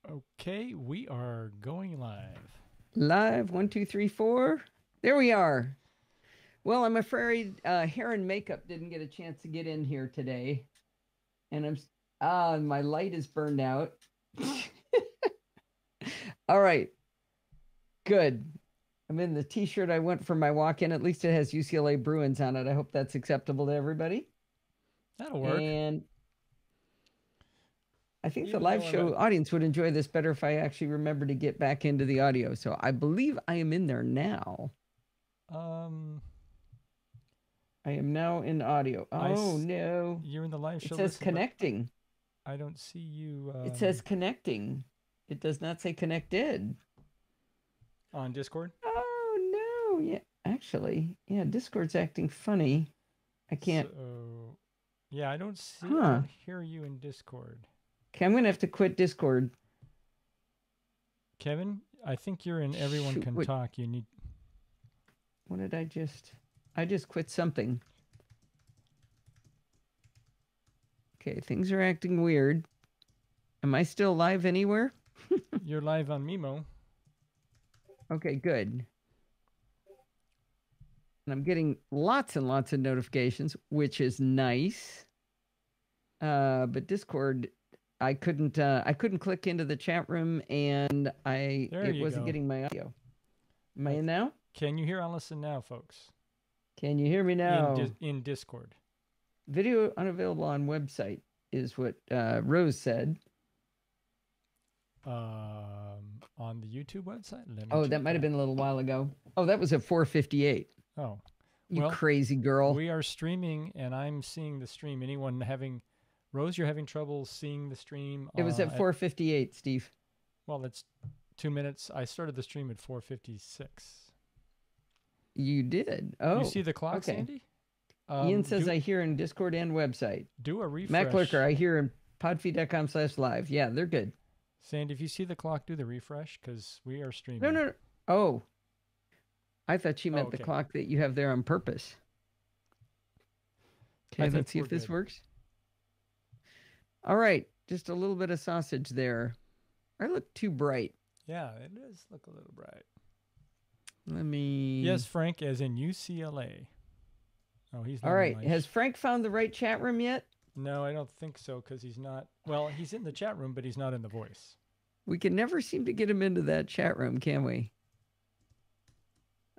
Okay, we are going live. Live, one, two, three, four. There we are. Well, I'm afraid hair and makeup didn't get a chance to get in here today, and my light is burned out. All right, good. I'm in the t-shirt I went for my walk-in. At least it has UCLA Bruins on it. I hope that's acceptable to everybody. That'll work. And I think the Even live though I'm show at. audience would enjoy this better if I actually remember to get back into the audio. So I believe I am in there now. Um, I am now in audio. I. Oh no. You're in the live It show says listen, but connecting. I don't see you It says connecting. It does not say connected. on Discord. Oh no. Yeah, actually, yeah, Discord's acting funny. I can't. So, yeah, I don't see. I Huh. don't hear you in Discord. Okay, I'm gonna have to quit Discord. Kevin, I think you're in. Everyone Shoot. can What? talk. You need. What did I just? I just quit something. Okay, things are acting weird. Am I still live anywhere? You're live on Mimo. Okay, good. And I'm getting lots and lots of notifications, which is nice. But Discord, I couldn't click into the chat room, and There it you wasn't go. getting my audio. Am I I in th- now? can you hear Allison now, folks? Can you hear me now? In Discord. Video unavailable on website is what Rose said. On the YouTube website. Let me Oh, check that might have that. been a little while ago. Oh, that was at 4:58. Oh, You well, crazy girl. we are streaming, and I'm seeing the stream. Anyone having, Rose, you're having trouble seeing the stream? It was at 4:58, Steve. Well, it's 2 minutes. I started the stream at 4:56. You did. You Oh, see the clock, okay. Sandy? Ian says Do I hear in Discord and website. do a Mac Lurker, refresh, I hear in podfeed.com/live. Yeah, they're good. Sandy. If you see the clock, do the refresh because we are No, streaming. no, no. Oh, I thought she Oh, meant the okay. clock that you have there on purpose. I Okay, think let's see we're if this good. works. All right, just a little bit of sausage there. I look too bright. Yeah, it does look a little bright. Let Yes, me. Frank, as in UCLA. Oh, he's All not in right, my. has Frank found the right chat room yet? No, I don't think so because he's not. Well, he's in the chat room, but he's not in the voice. We can never seem to get him into that chat room, can we?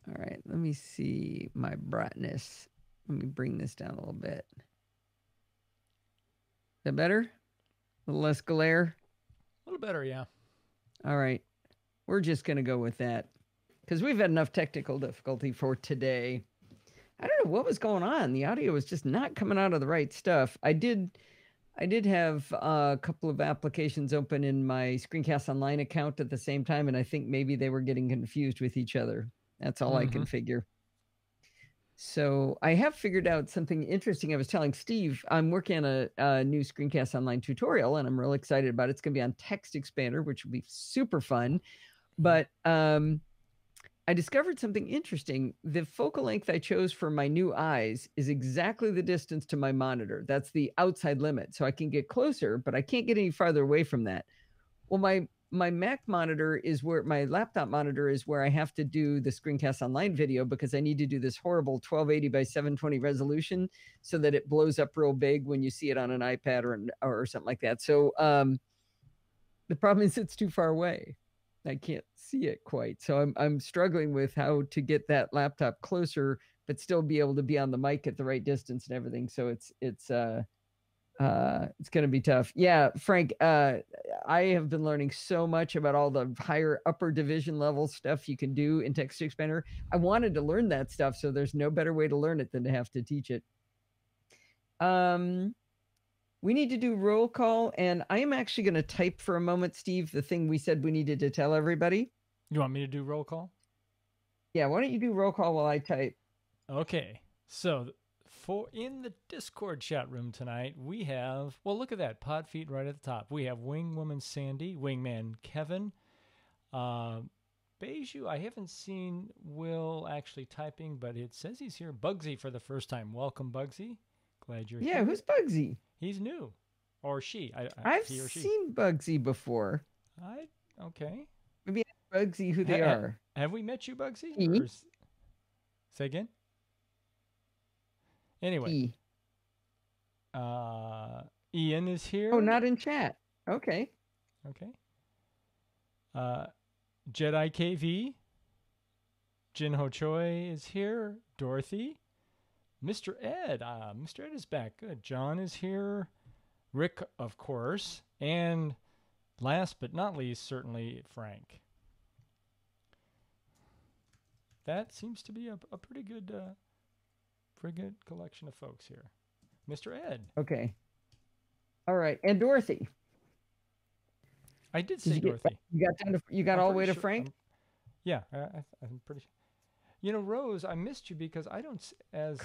All right, let me see my brightness. Let me bring this down a little bit. Is that better? A little less glare? A little better, yeah. All right, we're just going to go with that because we've had enough technical difficulty for today. I don't know what was going on. The audio was just not coming out of the right stuff. I did have a couple of applications open in my Screencast Online account at the same time, and I think maybe they were getting confused with each other. That's all I Mm-hmm. can figure. So I have figured out something interesting. I was telling Steve I'm working on a new Screencast Online tutorial, and I'm really excited about it. It's going to be on Text Expander, which will be super fun. Yep. But I discovered something interesting. The focal length I chose for my new eyes is exactly the distance to my monitor. That's the outside limit. So I can get closer, but I can't get any farther away from that. Well, my Mac monitor is where my laptop monitor is where I have to do the screencast online video because I need to do this horrible 1280 by 720 resolution so that it blows up real big when you see it on an iPad or something like that. So the problem is it's too far away. I can't see it quite. So I'm struggling with how to get that laptop closer, but still be able to be on the mic at the right distance and everything. So it's going to be tough. Yeah, Frank, I have been learning so much about all the higher upper division level stuff you can do in Text Expander. I wanted to learn that stuff, so there's no better way to learn it than to have to teach it. Um, we need to do roll call, and I am actually going to type for a moment, Steve, the thing we said we needed to tell everybody. You want me to do roll call? Yeah, why don't you do roll call while I type? Okay. So for in the Discord chat room tonight, we have look at that pod feed right at the top. We have Wing Woman Sandy, Wingman Kevin, uh, Beju. I haven't seen Will actually typing, but it says he's here. Bugsy for the first time. Welcome, Bugsy. Glad you're Yeah, here. who's Bugsy? He's new, or she. I've He or she. seen Bugsy before. Okay. Maybe ask Bugsy who they are. Have we met you, Bugsy? E? Say again? Anyway. E. Ian is here. Oh, not in chat. Okay. Okay. Jedi KV. Jinho Choi is here. Dorothy. Mr. Ed. Mr. Ed is back. Good. John is here. Rick, of course. And last but not least, certainly Frank. That seems to be a pretty good collection of folks here. Mr. Ed. Okay. All right. And Dorothy. I did say Dorothy. You got all the way to Frank? Yeah, I'm pretty sure. You know, Rose, I missed you because I don't, as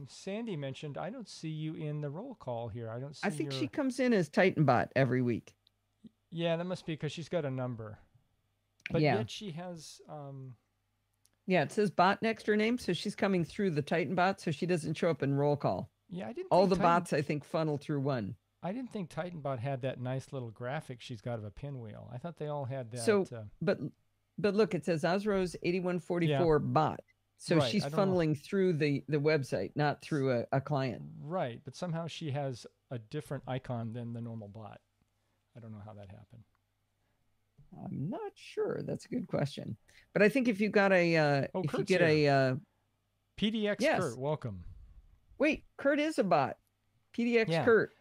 Sandy mentioned, I don't see you in the roll call here. I don't see I think she comes in as Titanbot every week. Yeah, that must be because she's got a number. But yet she has... Yeah, it says bot next to her name, so she's coming through the Titanbot, so she doesn't show up in roll call. Yeah, I didn't. All the bots, I think, funnel through one. I didn't think Titanbot had that nice little graphic she's got of a pinwheel. I thought they all had that. So, but look, it says Osrose 8144 bot. So she's funneling through the website, not through a client. Right, but somehow she has a different icon than the normal bot. I don't know how that happened. I'm not sure. That's a good question. But I think if you got a PDX Kurt, welcome. Wait, Kurt is a bot. PDX Kurt.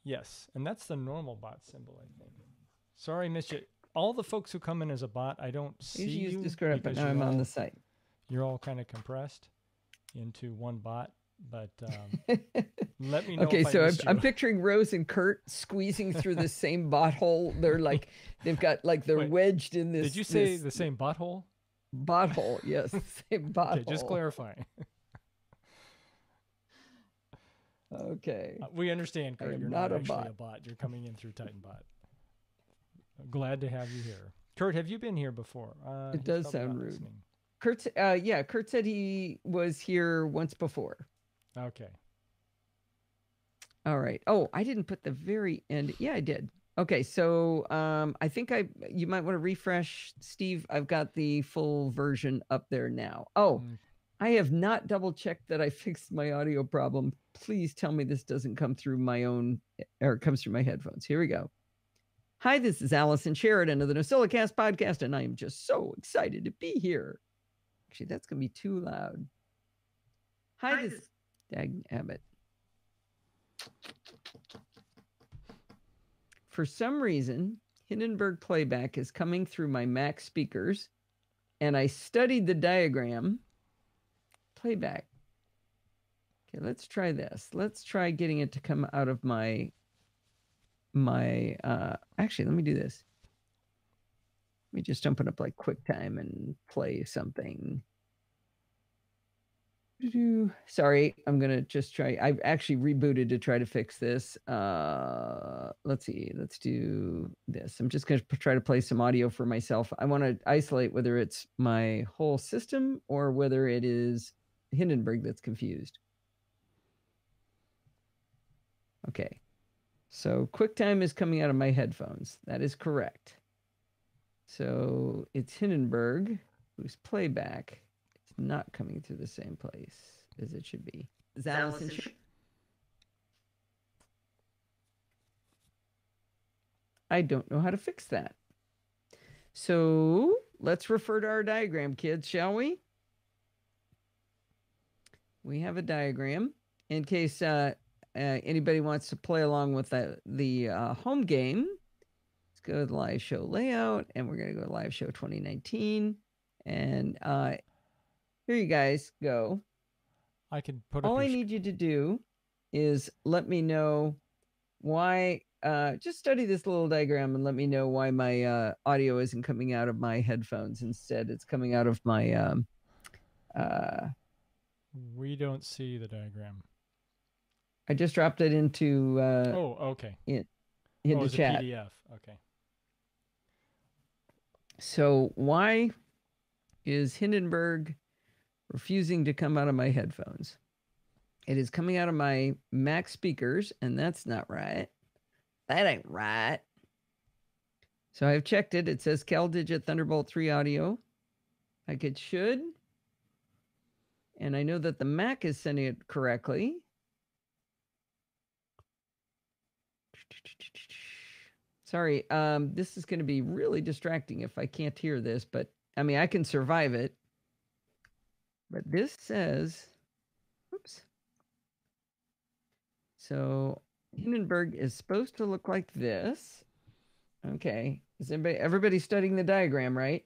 Yes, and that's the normal bot symbol, I think. Sorry, missed you. All the folks who come in as a bot, I don't see you. Use Discord, but now I'm on the site. You're all kind of compressed into one bot, but let me know. Okay, so I'm picturing Rose and Kurt squeezing through the same bot hole. They're like, they're wedged in this. Did you say the same bot hole? Bot hole, yes, the same bot hole. Just clarifying. Okay. We understand, Kurt. You're not actually a bot. You're coming in through TitanBot. Glad to have you here. Kurt, have you been here before? It does sound rude. Kurt said he was here once before. Okay. All right. Oh, I didn't put the very end. Yeah, I did. Okay, so I think you might want to refresh, Steve. I've got the full version up there now. Oh, I have not double checked that I fixed my audio problem. Please tell me this doesn't come through my own, or it comes through my headphones. Here we go. Hi, this is Allison Sheridan of the NosillaCast podcast, and I am just so excited to be here. Actually, that's going to be too loud. Hi, this is Dag Abbott. For some reason, Hindenburg playback is coming through my Mac speakers, and I studied the diagram. Playback. Okay, let's try this. Let's try getting it to come out of my actually, let me do this. Let me just open up like QuickTime and play something. Sorry, I'm going to just try. I've actually rebooted to try to fix this. Let's see. Let's do this. I'm just going to try to play some audio for myself. I want to isolate whether it's my whole system or whether it is Hindenburg that's confused. Okay. So QuickTime is coming out of my headphones. That is correct. So it's Hindenburg, whose playback is not coming through the same place as it should be. Is Allison? I don't know how to fix that. So let's refer to our diagram, kids, shall we? We have a diagram in case anybody wants to play along with the home game. Let's go to the live show layout, and we're going to go to live show 2019. And here you guys go. I can put all I need you to do is let me know why. Just study this little diagram and let me know why my audio isn't coming out of my headphones. Instead, it's coming out of my. We don't see the diagram. I just dropped it into. Okay. Into chat. PDF. Okay. So why is Hindenburg refusing to come out of my headphones? It is coming out of my Mac speakers, and that's not right. That ain't right. So I've checked it. It says CalDigit Thunderbolt 3 audio, like it should. And I know that the Mac is sending it correctly. Sorry, this is going to be really distracting if I can't hear this, but I mean, I can survive it. But this says, oops. So Hindenburg is supposed to look like this. Okay, is everybody studying the diagram, right?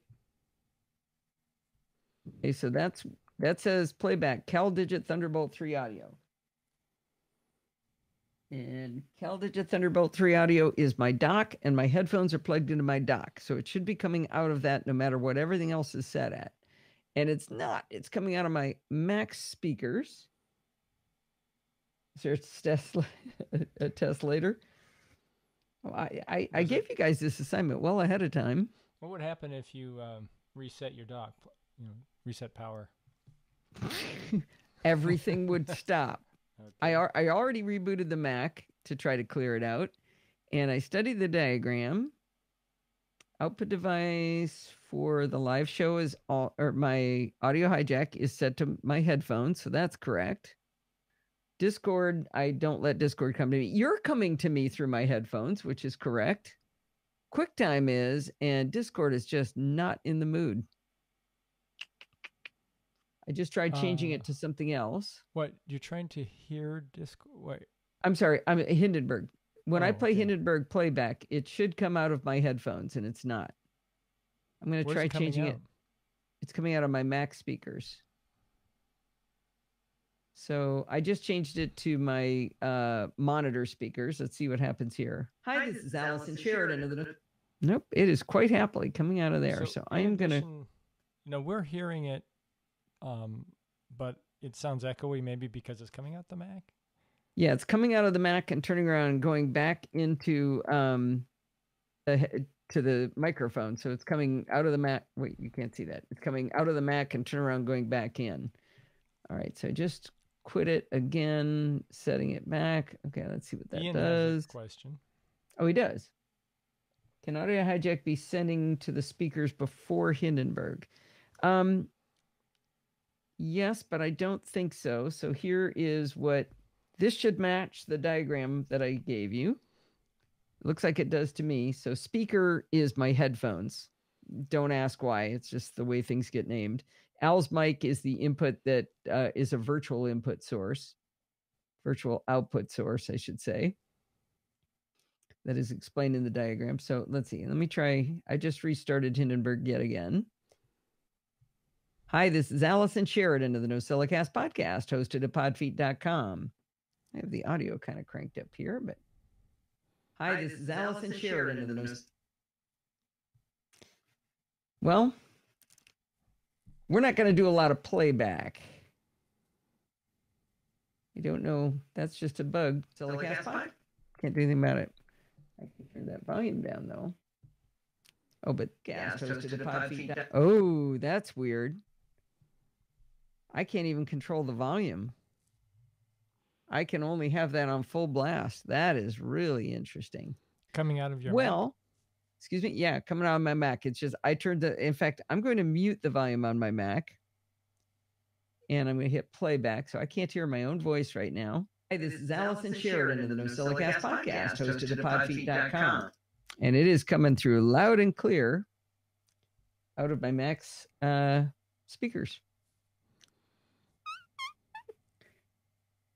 Okay, so that says playback CalDigit Thunderbolt 3 audio. And CalDigit Thunderbolt 3 audio is my dock, and my headphones are plugged into my dock. So it should be coming out of that no matter what everything else is set at. And it's not. It's coming out of my Mac speakers. Is there a test later? Oh, I gave you guys this assignment well ahead of time. What would happen if you reset your dock? Reset power. Everything would stop. Okay. I already rebooted the Mac to try to clear it out, and I studied the diagram. Output device for the live show is my audio hijack is set to my headphones, so that's correct. Discord, I don't let Discord come to me. You're coming to me through my headphones, which is correct. QuickTime is, and Discord is just not in the mood. I just tried changing it to something else. What? You're trying to hear Discord? Wait. I'm sorry. I'm Hindenburg. When I play Hindenburg playback, it should come out of my headphones, and it's not. I'm going to try changing it. It's coming out of my Mac speakers. So I just changed it to my monitor speakers. Let's see what happens here. Hi, this is Allison Sheridan. Nope, it is quite happily coming out of there. So I am going to... we're hearing it, but it sounds echoey maybe because it's coming out the Mac? Yeah, it's coming out of the Mac and turning around and going back into to the microphone. So it's coming out of the Mac. Wait, you can't see that. It's coming out of the Mac and turn around going back in. All right, so just quit it again, setting it back. Okay, let's see what that Ian does. Has a question. Oh, he does. Can audio hijack be sending to the speakers before Hindenburg? Yes, but I don't think so. So here is what this should match the diagram that I gave you. It looks like it does to me. So speaker is my headphones. Don't ask why. It's just the way things get named. Al's mic is the input that is a virtual input source, virtual output source, I should say. That is explained in the diagram. So let's see. Let me try. I just restarted Hindenburg yet again. Hi, this is Allison Sheridan of the NosillaCast podcast, hosted at podfeet.com. I have the audio kind of cranked up here, but... Hi, this is Allison Sheridan of the NosillaCast. Well, we're not going to do a lot of playback. You don't know. That's just a bug. NosillaCast pod? Can't do anything about it. I can turn that volume down, though. Oh, but gas hosted at podfeet. Oh, that's weird. I can't even control the volume. I can only have that on full blast. That is really interesting. Coming out of your Mac? Excuse me. Yeah, coming out of my Mac. It's just I turned the... In fact, I'm going to mute the volume on my Mac. And I'm going to hit playback. So I can't hear my own voice right now. Hi, this is Allison Sheridan of the NosillaCast podcast, hosted at podfeet.com. And it is coming through loud and clear out of my Mac's speakers.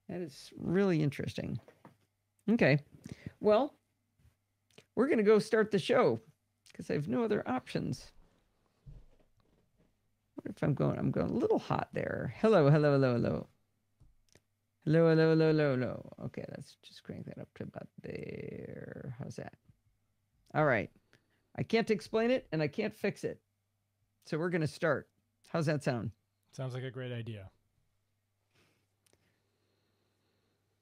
That is really interesting. Okay. Well, we're going to go start the show because I have no other options. What if I'm going a little hot there? Hello, hello, hello, hello. Hello, hello, hello, hello, hello. Okay, let's just crank that up to about there. How's that? All right. I can't explain it and I can't fix it. So we're going to start. How's that sound? Sounds like a great idea.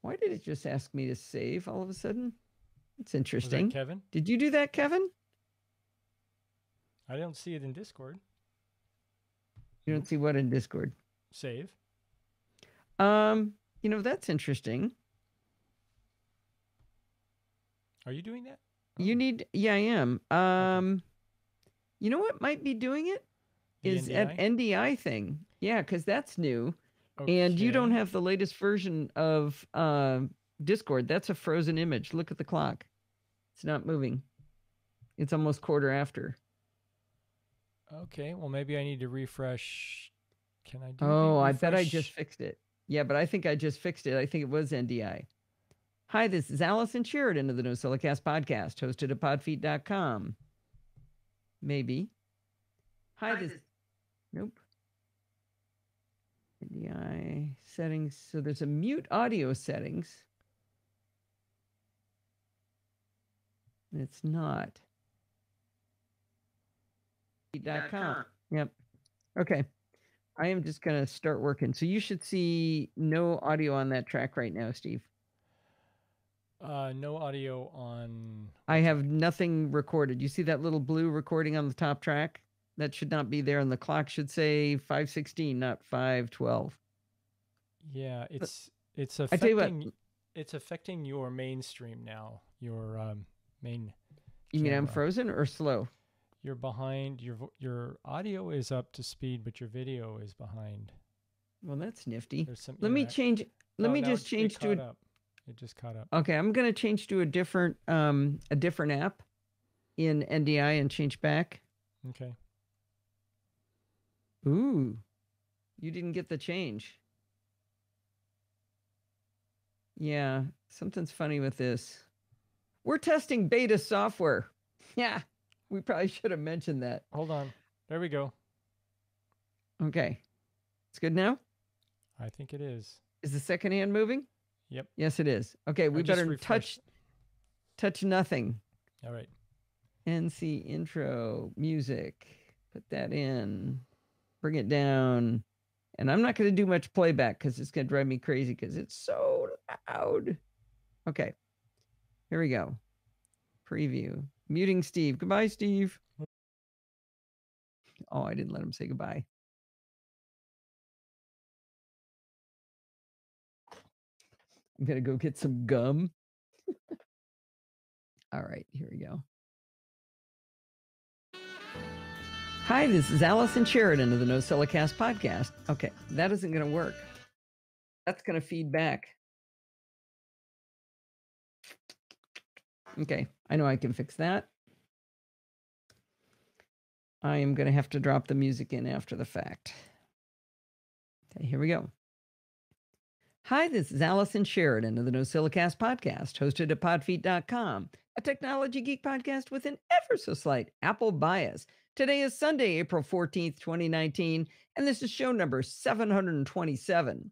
Why did it just ask me to save all of a sudden? That's interesting. Was that Kevin? Did you do that, Kevin? I don't see it in Discord. You don't see what in Discord? Save. That's interesting. Are you doing that? You need, yeah, I am. Okay. You know what might be doing it The is an NDI? NDI thing. Yeah, because that's new. And you don't Okay. have the latest version of Discord. That's a frozen image. Look at the clock. It's not moving. It's almost quarter after. Okay. Well, maybe I need to refresh. Can I do the Oh, I bet I just refresh? fixed it. Yeah, but I think I just fixed it. I think it was NDI. Hi, this is Allison Sheridan of the NosillaCast podcast, hosted at podfeet.com. Maybe. Hi, this. Nope. NDI settings. So there's a mute audio settings. It's not. .com. Yep. Okay. I am just going to start working. So you should see no audio on that track right now, Steve. No audio on. I have nothing recorded. You see that little blue recording on the top track? That should not be there, and the clock should say 5:16, not 5:12. Yeah, it's I tell you what, affecting it's affecting your mainstream now. Your main. you mean I'm camera. frozen or slow? You're behind. Your audio is up to speed, but your video is behind. Well, that's nifty. There's some. Let me change. Let me just change to. It just caught up. Okay, I'm going to change to a different app in NDI and change back. Okay. Ooh, you didn't get the change. Yeah, something's funny with this. We're testing beta software. Yeah, we probably should have mentioned that. Hold on. There we go. Okay. It's good now? I think it is. Is the second hand moving? Yep. Yes, it is. Okay, we better touch nothing. All right. NC intro, music. Put that in. Bring it down. And I'm not going to do much playback because it's going to drive me crazy because it's so loud. Okay. Here we go. Preview. Muting Steve. Goodbye, Steve. Oh, I didn't let him say goodbye. I'm going to go get some gum. All right, here we go. Hi, this is Allison Sheridan of the NosillaCast podcast. Okay, that isn't going to work. That's going to feed back. Okay, I know I can fix that. I am going to have to drop the music in after the fact. Okay, here we go. Hi, this is Allison Sheridan of the NosillaCast podcast, hosted at podfeet.com, a technology geek podcast with an ever so slight Apple bias. Today is Sunday, April 14th, 2019, and this is show number 727.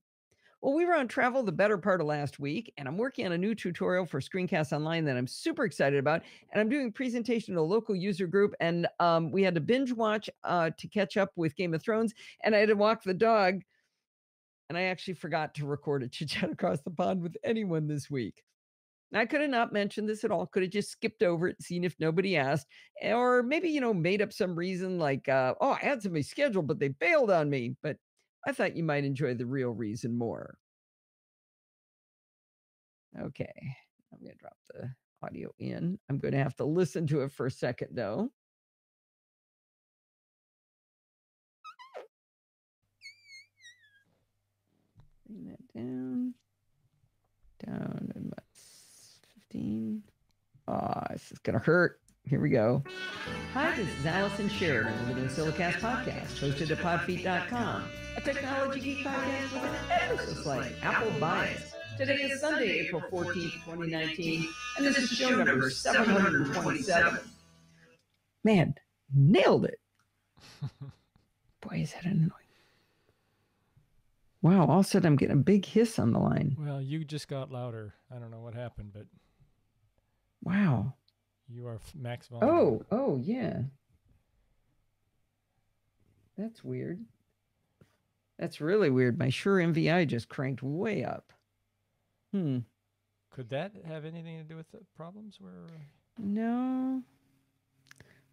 Well, we were on travel the better part of last week, and I'm working on a new tutorial for Screencast Online that I'm super excited about. And I'm doing a presentation to a local user group, and we had to binge watch to catch up with Game of Thrones, and I had to walk the dog. And I actually forgot to record a chit chat across the pond with anyone this week. I could have not mentioned this at all. Could have just skipped over it, seen if nobody asked, or maybe, made up some reason like, oh, I had somebody scheduled, but they bailed on me. But I thought you might enjoy the real reason more. Okay, I'm going to drop the audio in. I'm going to have to listen to it for a second, though. Bring that down. Down to about 15. Oh, this is going to hurt. Here we go. Hi, this is Allison Sheridan of the NosillaCast podcast, hosted at podfeet.com, a technology geek podcast with an ever so slight Apple bias. Today is Sunday, April 14th, 2019, and this is show number 727. Man, nailed it. Boy, is that annoying. Wow, all of a sudden I'm getting a big hiss on the line. Well, you just got louder. I don't know what happened, but... Wow. You are max volume. Oh, yeah. That's weird. That's really weird. My Shure MVI just cranked way up. Could that have anything to do with the problems? No.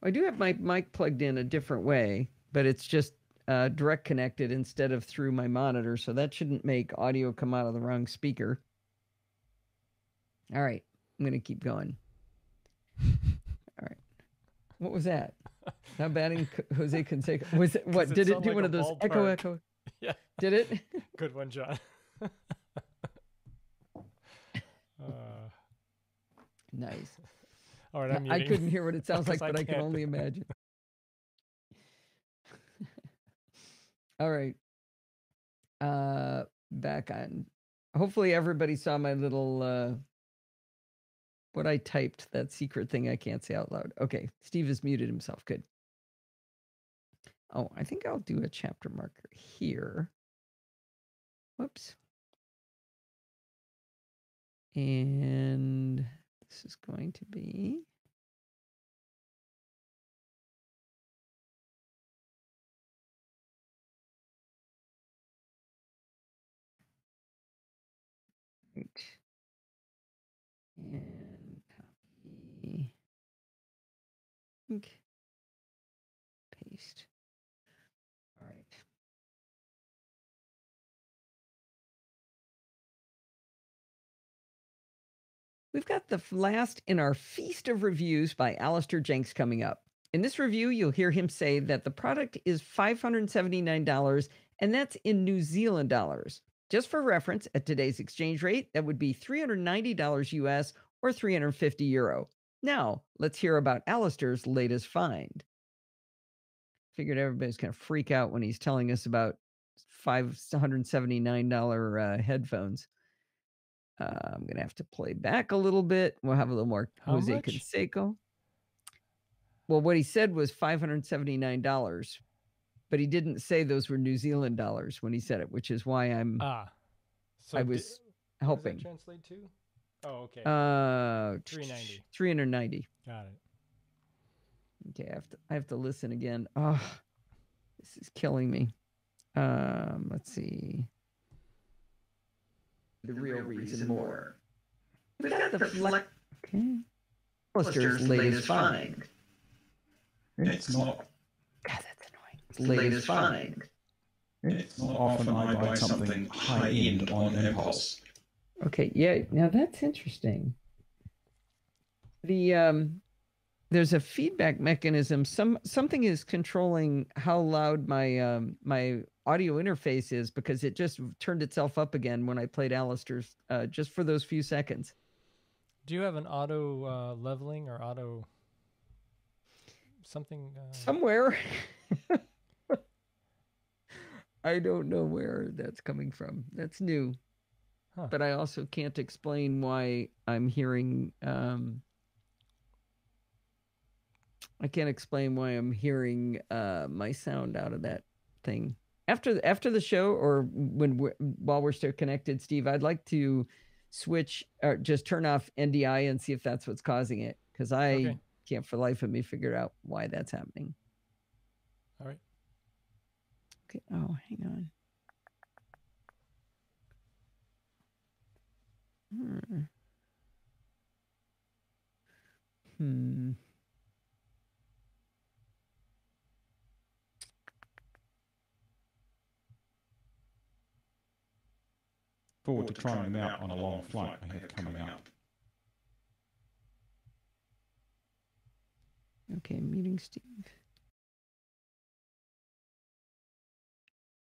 I do have my mic plugged in a different way, but it's just direct connected instead of through my monitor, so that shouldn't make audio come out of the wrong speaker. All right, I'm going to keep going. All right. What was that? Now batting Jose Canseco. Was it what? Did it do like one of those echo ballpark. echo? Yeah. Did it? Good one, John. Nice. All right, I'm I couldn't hear what it sounds like, but I can only imagine. All right. Back on. Hopefully everybody saw my little what I typed, that secret thing I can't say out loud. Okay, Steve has muted himself. Good. Oh, I think I'll do a chapter marker here. Whoops. And this is going to be right. And copy. Link. Paste. All right. We've got the last in our feast of reviews by Alistair Jenks coming up. In this review, you'll hear him say that the product is $579, and that's in New Zealand dollars. Just for reference, at today's exchange rate, that would be $390 US or 350 euro. Now, let's hear about Alistair's latest find. Figured everybody's going to freak out when he's telling us about $579 headphones. I'm going to have to play back a little bit. We'll have a little more Jose Canseco. Well, what he said was $579, but he didn't say those were New Zealand dollars when he said it, which is why I was helping. What does that translate to? Oh, okay. 390. 390. Got it. Okay, I have to listen again. Oh, this is killing me. Let's see. The real reason more. We got the okay. Alistair's latest find. It's not. God, that's annoying. It's latest find. It's not often I buy something high end on impulse. Okay, yeah. Now that's interesting. There's a feedback mechanism. Something is controlling how loud my my audio interface is, because it just turned itself up again when I played Alistair's just for those few seconds. Do you have an auto leveling or auto something? Somewhere. I don't know where that's coming from. That's new. Huh. But I also can't explain why I'm hearing... I can't explain why I'm hearing my sound out of that thing. After the show, or while we're still connected, Steve, I'd like to switch or just turn off NDI and see if that's what's causing it, because I can't for the life of me figure out why that's happening. All right. Okay. Oh, hang on. Forward to trying them out on a long flight I have coming up. Okay, muting Steve.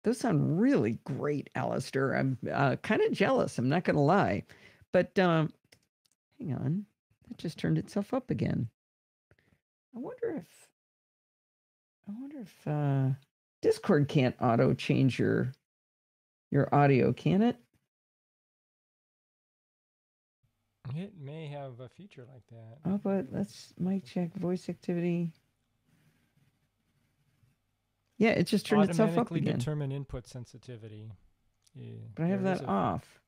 Those sound really great, Alistair. I'm kind of jealous. I'm not going to lie. But hang on. That just turned itself up again. I wonder if Discord can't auto change your audio, can it? It may have a feature like that. Oh, but let's mic check voice activity. Yeah, it just turned itself up again. Automatically determine input sensitivity. Yeah, but I have that off.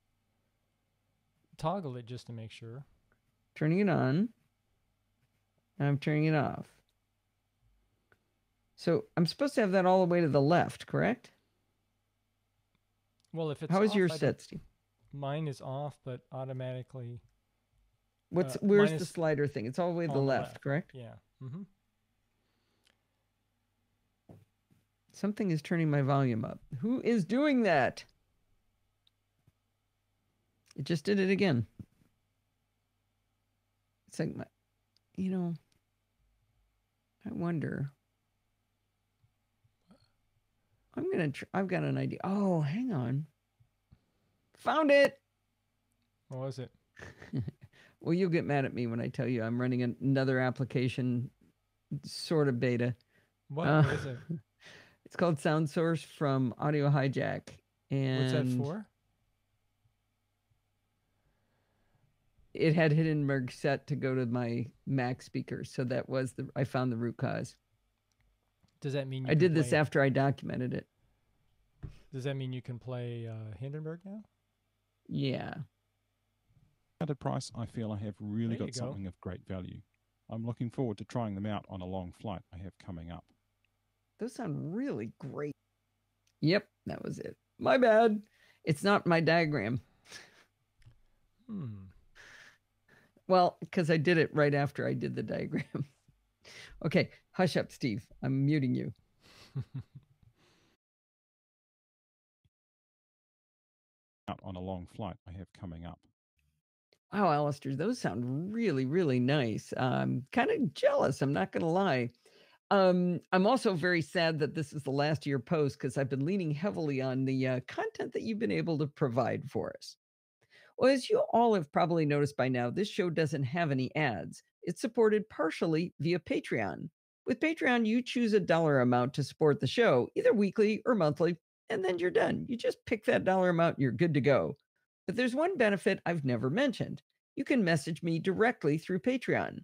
Toggle it just to make sure. Turning it on. I'm turning it off. So I'm supposed to have that all the way to the left, correct? Well, if it's how is yours set, Steve? Mine is off, but automatically. Where's the slider thing? It's all the way to the left, correct? Yeah. Mm-hmm. Something is turning my volume up. Who is doing that? It just did it again. It's like You know, I wonder. I've got an idea. Oh, hang on. Found it. What was it? Well, you'll get mad at me when I tell you I'm running another application, sort of beta. What is it? It's called Sound Source from Audio Hijack. And what's that for? It had Hindenburg set to go to my Mac speakers, so that was I found the root cause. Does that mean I did this after I documented it? Does that mean you can play Hindenburg now? Yeah. At a price, I feel I have really got something of great value. I'm looking forward to trying them out on a long flight I have coming up. Those sound really great. Yep, that was it. My bad. It's not my diagram. Well, because I did it right after I did the diagram. Okay, hush up, Steve. I'm muting you. Out on a long flight I have coming up. Wow, Alistair, those sound really, really nice. I'm kind of jealous. I'm not going to lie. I'm also very sad that this is the last of your post because I've been leaning heavily on the content that you've been able to provide for us. Well, as you all have probably noticed by now, this show doesn't have any ads. It's supported partially via Patreon. With Patreon, you choose a dollar amount to support the show, either weekly or monthly, and then you're done. You just pick that dollar amount, you're good to go. But there's one benefit I've never mentioned. You can message me directly through Patreon.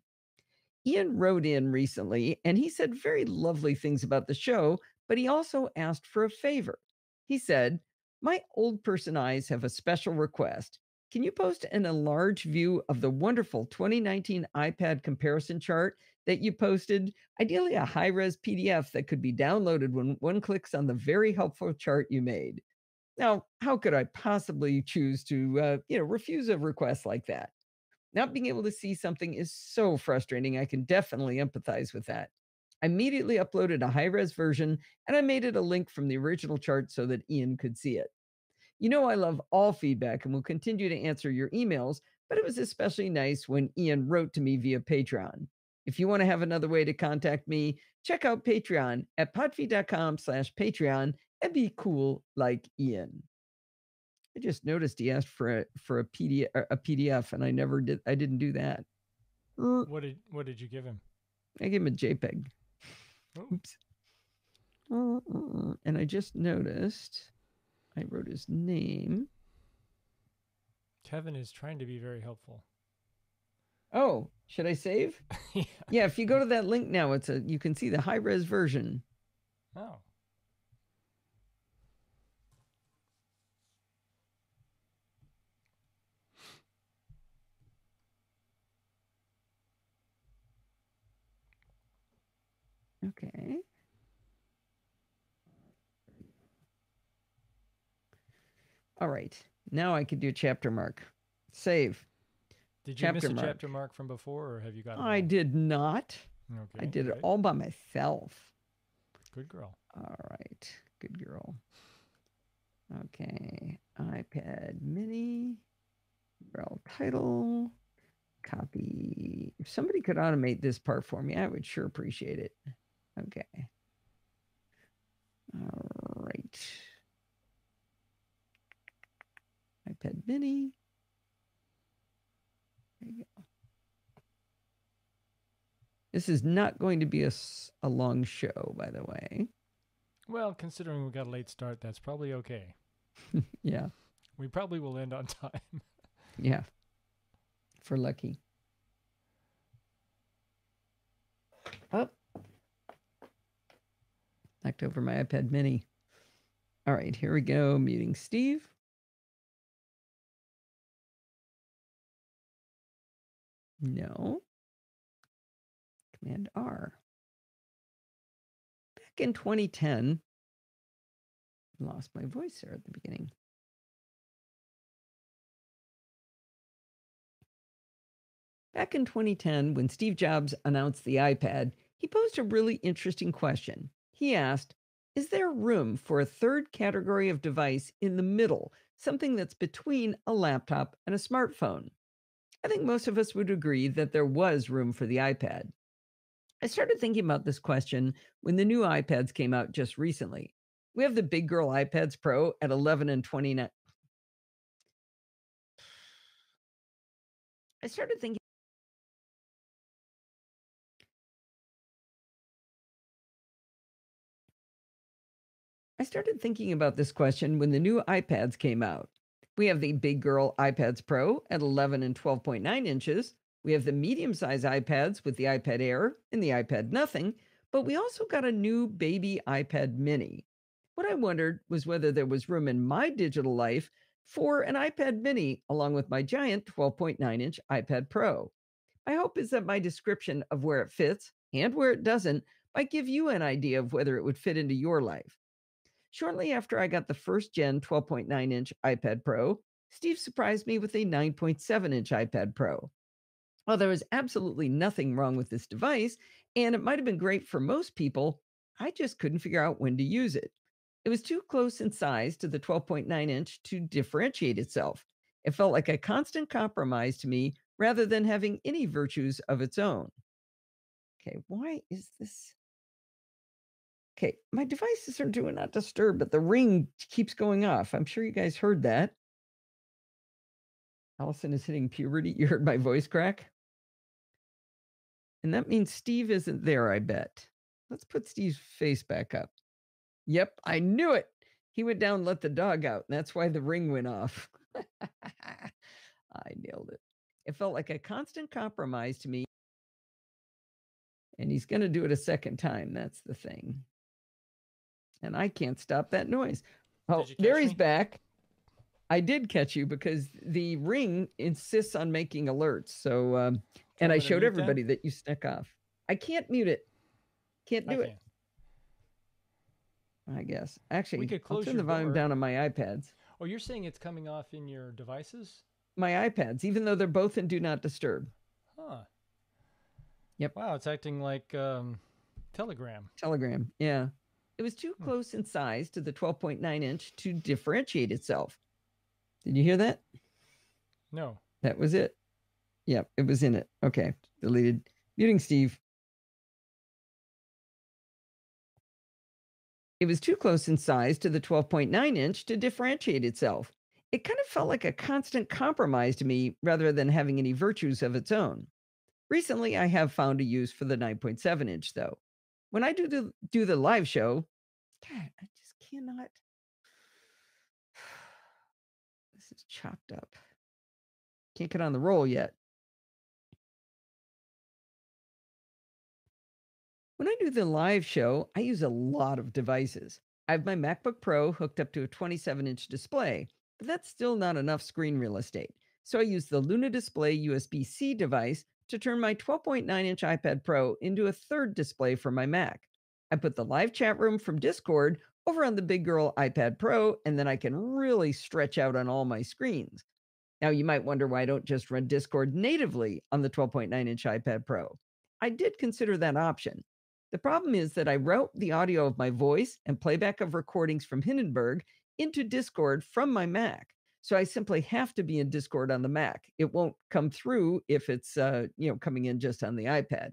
Ian wrote in recently, and he said very lovely things about the show, but he also asked for a favor. He said, "My old person eyes have a special request. Can you post an enlarged view of the wonderful 2019 iPad comparison chart that you posted? Ideally, a high-res PDF that could be downloaded when one clicks on the very helpful chart you made." Now, how could I possibly choose to, refuse a request like that? Not being able to see something is so frustrating. I can definitely empathize with that. I immediately uploaded a high-res version, and I made it a link from the original chart so that Ian could see it. You know I love all feedback and will continue to answer your emails, but it was especially nice when Ian wrote to me via Patreon. If you want to have another way to contact me, check out Patreon at podfeed.com/Patreon and be cool like Ian. I just noticed he asked for a PDF, and I didn't do that. What did you give him? I gave him a JPEG. Oops. And I just noticed I wrote his name. Kevin is trying to be very helpful. Oh, should I save? Yeah. Yeah, if you go to that link now, you can see the high-res version. Oh. Okay. All right. Now I could do chapter mark. Save. Did you miss a chapter mark from before, or have you got it? I did not. Okay. I did it all by myself. Good girl. All right. Good girl. Okay. iPad mini. URL title. Copy. If somebody could automate this part for me, I would sure appreciate it. Okay. All right. iPad mini. There you go. This is not going to be a long show, by the way. Well, considering we got a late start, that's probably okay. Yeah. We probably will end on time. Yeah. For lucky. Oh. Knocked over my iPad mini. All right, here we go. Muting Steve. No. Command R. Back in 2010, lost my voice there at the beginning. Back in 2010, when Steve Jobs announced the iPad, he posed a really interesting question. He asked, is there room for a third category of device in the middle, something that's between a laptop and a smartphone? I think most of us would agree that there was room for the iPad. I started thinking about this question when the new iPads came out just recently. We have the big girl iPads Pro at 11 and 29. I started thinking about this question when the new iPads came out. We have the big girl iPads Pro at 11 and 12.9 inches. We have the medium size iPads with the iPad Air and the iPad Nothing, but we also got a new baby iPad Mini. What I wondered was whether there was room in my digital life for an iPad Mini along with my giant 12.9-inch iPad Pro. My hope is that my description of where it fits and where it doesn't might give you an idea of whether it would fit into your life. Shortly after I got the first gen 12.9-inch iPad Pro, Steve surprised me with a 9.7-inch iPad Pro. While there was absolutely nothing wrong with this device, and it might have been great for most people, I just couldn't figure out when to use it. It was too close in size to the 12.9-inch to differentiate itself. It felt like a constant compromise to me rather than having any virtues of its own. Okay, why is this? Okay, my devices are doing not disturb, but the ring keeps going off. I'm sure you guys heard that. Allison is hitting puberty. You heard my voice crack? And that means Steve isn't there, I bet. Let's put Steve's face back up. Yep, I knew it. He went down and let the dog out, and that's why the ring went off. I nailed it. It felt like a constant compromise to me. And he's going to do it a second time. That's the thing. And I can't stop that noise. Oh, there he's back. I did catch you because the ring insists on making alerts. So, and I showed everybody that you snuck off. I can't mute it. Can't do it. I guess. Actually, we could close I'll turn the volume down on my iPads. Oh, you're saying it's coming off in your devices? My iPads, even though they're both in Do Not Disturb. Huh. Yep. Wow, it's acting like Telegram. Telegram, yeah. It was too close in size to the 12.9-inch to differentiate itself. Did you hear that? No. That was it. Yep, it was in it. Okay, deleted. Muting Steve. It was too close in size to the 12.9-inch to differentiate itself. It kind of felt like a constant compromise to me rather than having any virtues of its own. Recently, I have found a use for the 9.7-inch, though. When I do the live show, God, I just cannot. This is chopped up. Can't get on the roll yet. When I do the live show, I use a lot of devices. I have my MacBook Pro hooked up to a 27-inch display, but that's still not enough screen real estate. So I use the Luna Display USB-C device to turn my 12.9-inch iPad Pro into a third display for my Mac. I put the live chat room from Discord over on the big girl iPad Pro, and then I can really stretch out on all my screens. Now, you might wonder why I don't just run Discord natively on the 12.9-inch iPad Pro. I did consider that option. The problem is that I route the audio of my voice and playback of recordings from Hindenburg into Discord from my Mac. So I simply have to be in Discord on the Mac. It won't come through if it's coming in just on the iPad.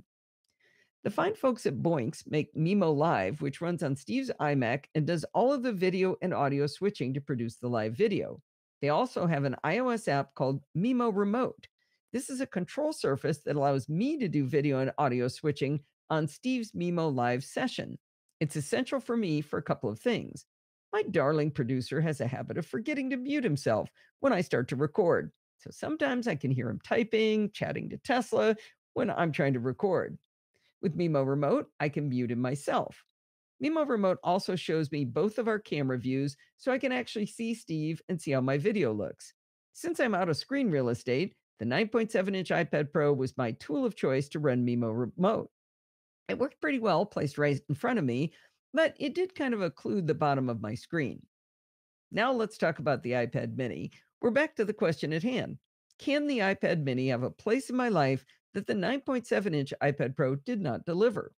The fine folks at Boinks make Mimo Live, which runs on Steve's iMac and does all of the video and audio switching to produce the live video. They also have an iOS app called Mimo Remote. This is a control surface that allows me to do video and audio switching on Steve's Mimo Live session. It's essential for me for a couple of things. My darling producer has a habit of forgetting to mute himself when I start to record. So sometimes I can hear him typing, chatting to Tesla when I'm trying to record. With Mimo Remote, I can mute him myself. Mimo Remote also shows me both of our camera views so I can actually see Steve and see how my video looks. Since I'm out of screen real estate, the 9.7-inch iPad Pro was my tool of choice to run Mimo Remote. It worked pretty well, placed right in front of me, but it did kind of occlude the bottom of my screen. Now let's talk about the iPad Mini. We're back to the question at hand. Can the iPad Mini have a place in my life that the 9.7-inch iPad Pro did not deliver?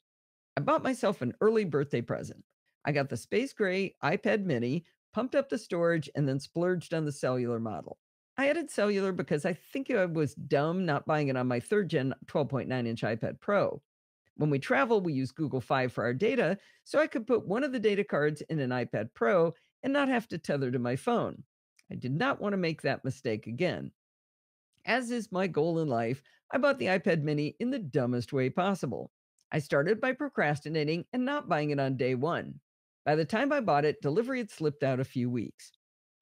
I bought myself an early birthday present. I got the space gray iPad Mini, pumped up the storage, and then splurged on the cellular model. I added cellular because I think I was dumb not buying it on my third gen 12.9-inch iPad Pro. When we travel, we use Google Fi for our data, so I could put one of the data cards in an iPad Pro and not have to tether to my phone. I did not want to make that mistake again. As is my goal in life, I bought the iPad mini in the dumbest way possible. I started by procrastinating and not buying it on day one. By the time I bought it, delivery had slipped out a few weeks.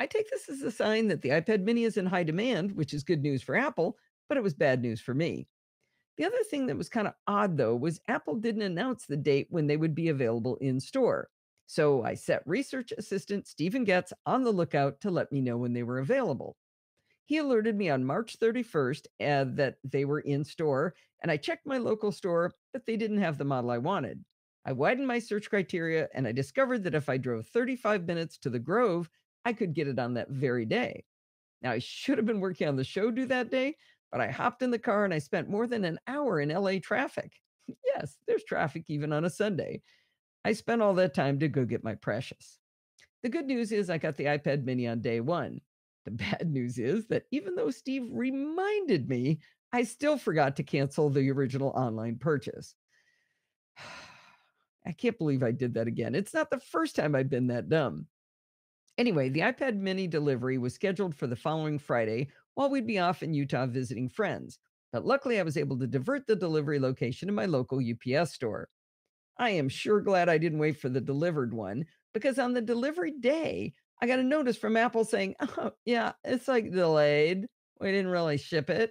I take this as a sign that the iPad mini is in high demand, which is good news for Apple, but it was bad news for me. The other thing that was kind of odd, though, was Apple didn't announce the date when they would be available in store. So I set research assistant Stephen Getz on the lookout to let me know when they were available. He alerted me on March 31st that they were in store, and I checked my local store, but they didn't have the model I wanted. I widened my search criteria, and I discovered that if I drove 35 minutes to the Grove, I could get it on that very day. Now, I should have been working on the show due that day, but I hopped in the car and I spent more than an hour in LA traffic. Yes, there's traffic even on a Sunday. I spent all that time to go get my precious. The good news is I got the iPad mini on day one. The bad news is that even though Steve reminded me, I still forgot to cancel the original online purchase. I can't believe I did that again. It's not the first time I've been that dumb. Anyway, the iPad mini delivery was scheduled for the following Friday while we'd be off in Utah visiting friends. But luckily, I was able to divert the delivery location to my local UPS store. I am sure glad I didn't wait for the delivered one, because on the delivery day, I got a notice from Apple saying, "Oh, yeah, it's like delayed. We didn't really ship it."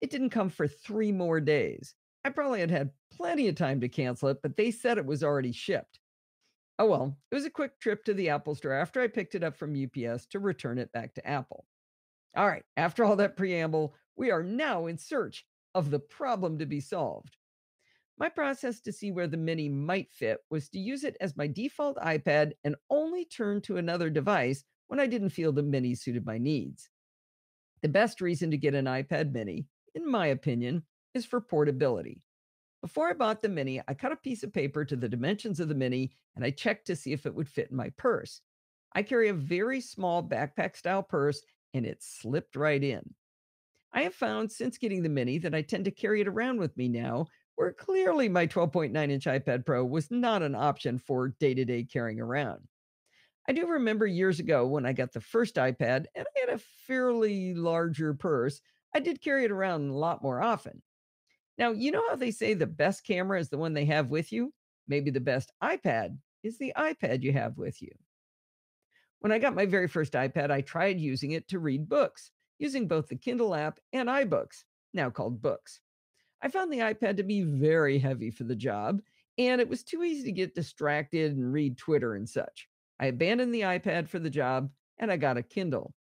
It didn't come for 3 more days. I probably had had plenty of time to cancel it, but they said it was already shipped. Oh well, it was a quick trip to the Apple store after I picked it up from UPS to return it back to Apple. All right, after all that preamble, we are now in search of the problem to be solved. My process to see where the Mini might fit was to use it as my default iPad and only turn to another device when I didn't feel the Mini suited my needs. The best reason to get an iPad Mini, in my opinion, is for portability. Before I bought the Mini, I cut a piece of paper to the dimensions of the Mini and I checked to see if it would fit in my purse. I carry a very small backpack style purse and it slipped right in. I have found since getting the Mini that I tend to carry it around with me now, where clearly my 12.9-inch iPad Pro was not an option for day to day carrying around. I do remember years ago when I got the first iPad and I had a fairly larger purse, I did carry it around a lot more often. Now, you know how they say the best camera is the one they have with you? Maybe the best iPad is the iPad you have with you. When I got my very first iPad, I tried using it to read books, using both the Kindle app and iBooks, now called Books. I found the iPad to be very heavy for the job, and it was too easy to get distracted and read Twitter and such. I abandoned the iPad for the job and I got a Kindle.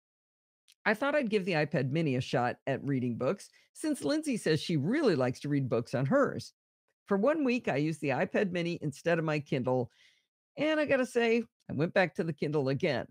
I thought I'd give the iPad mini a shot at reading books since Lindsay says she really likes to read books on hers. For 1 week, I used the iPad mini instead of my Kindle, and I gotta say, I went back to the Kindle again.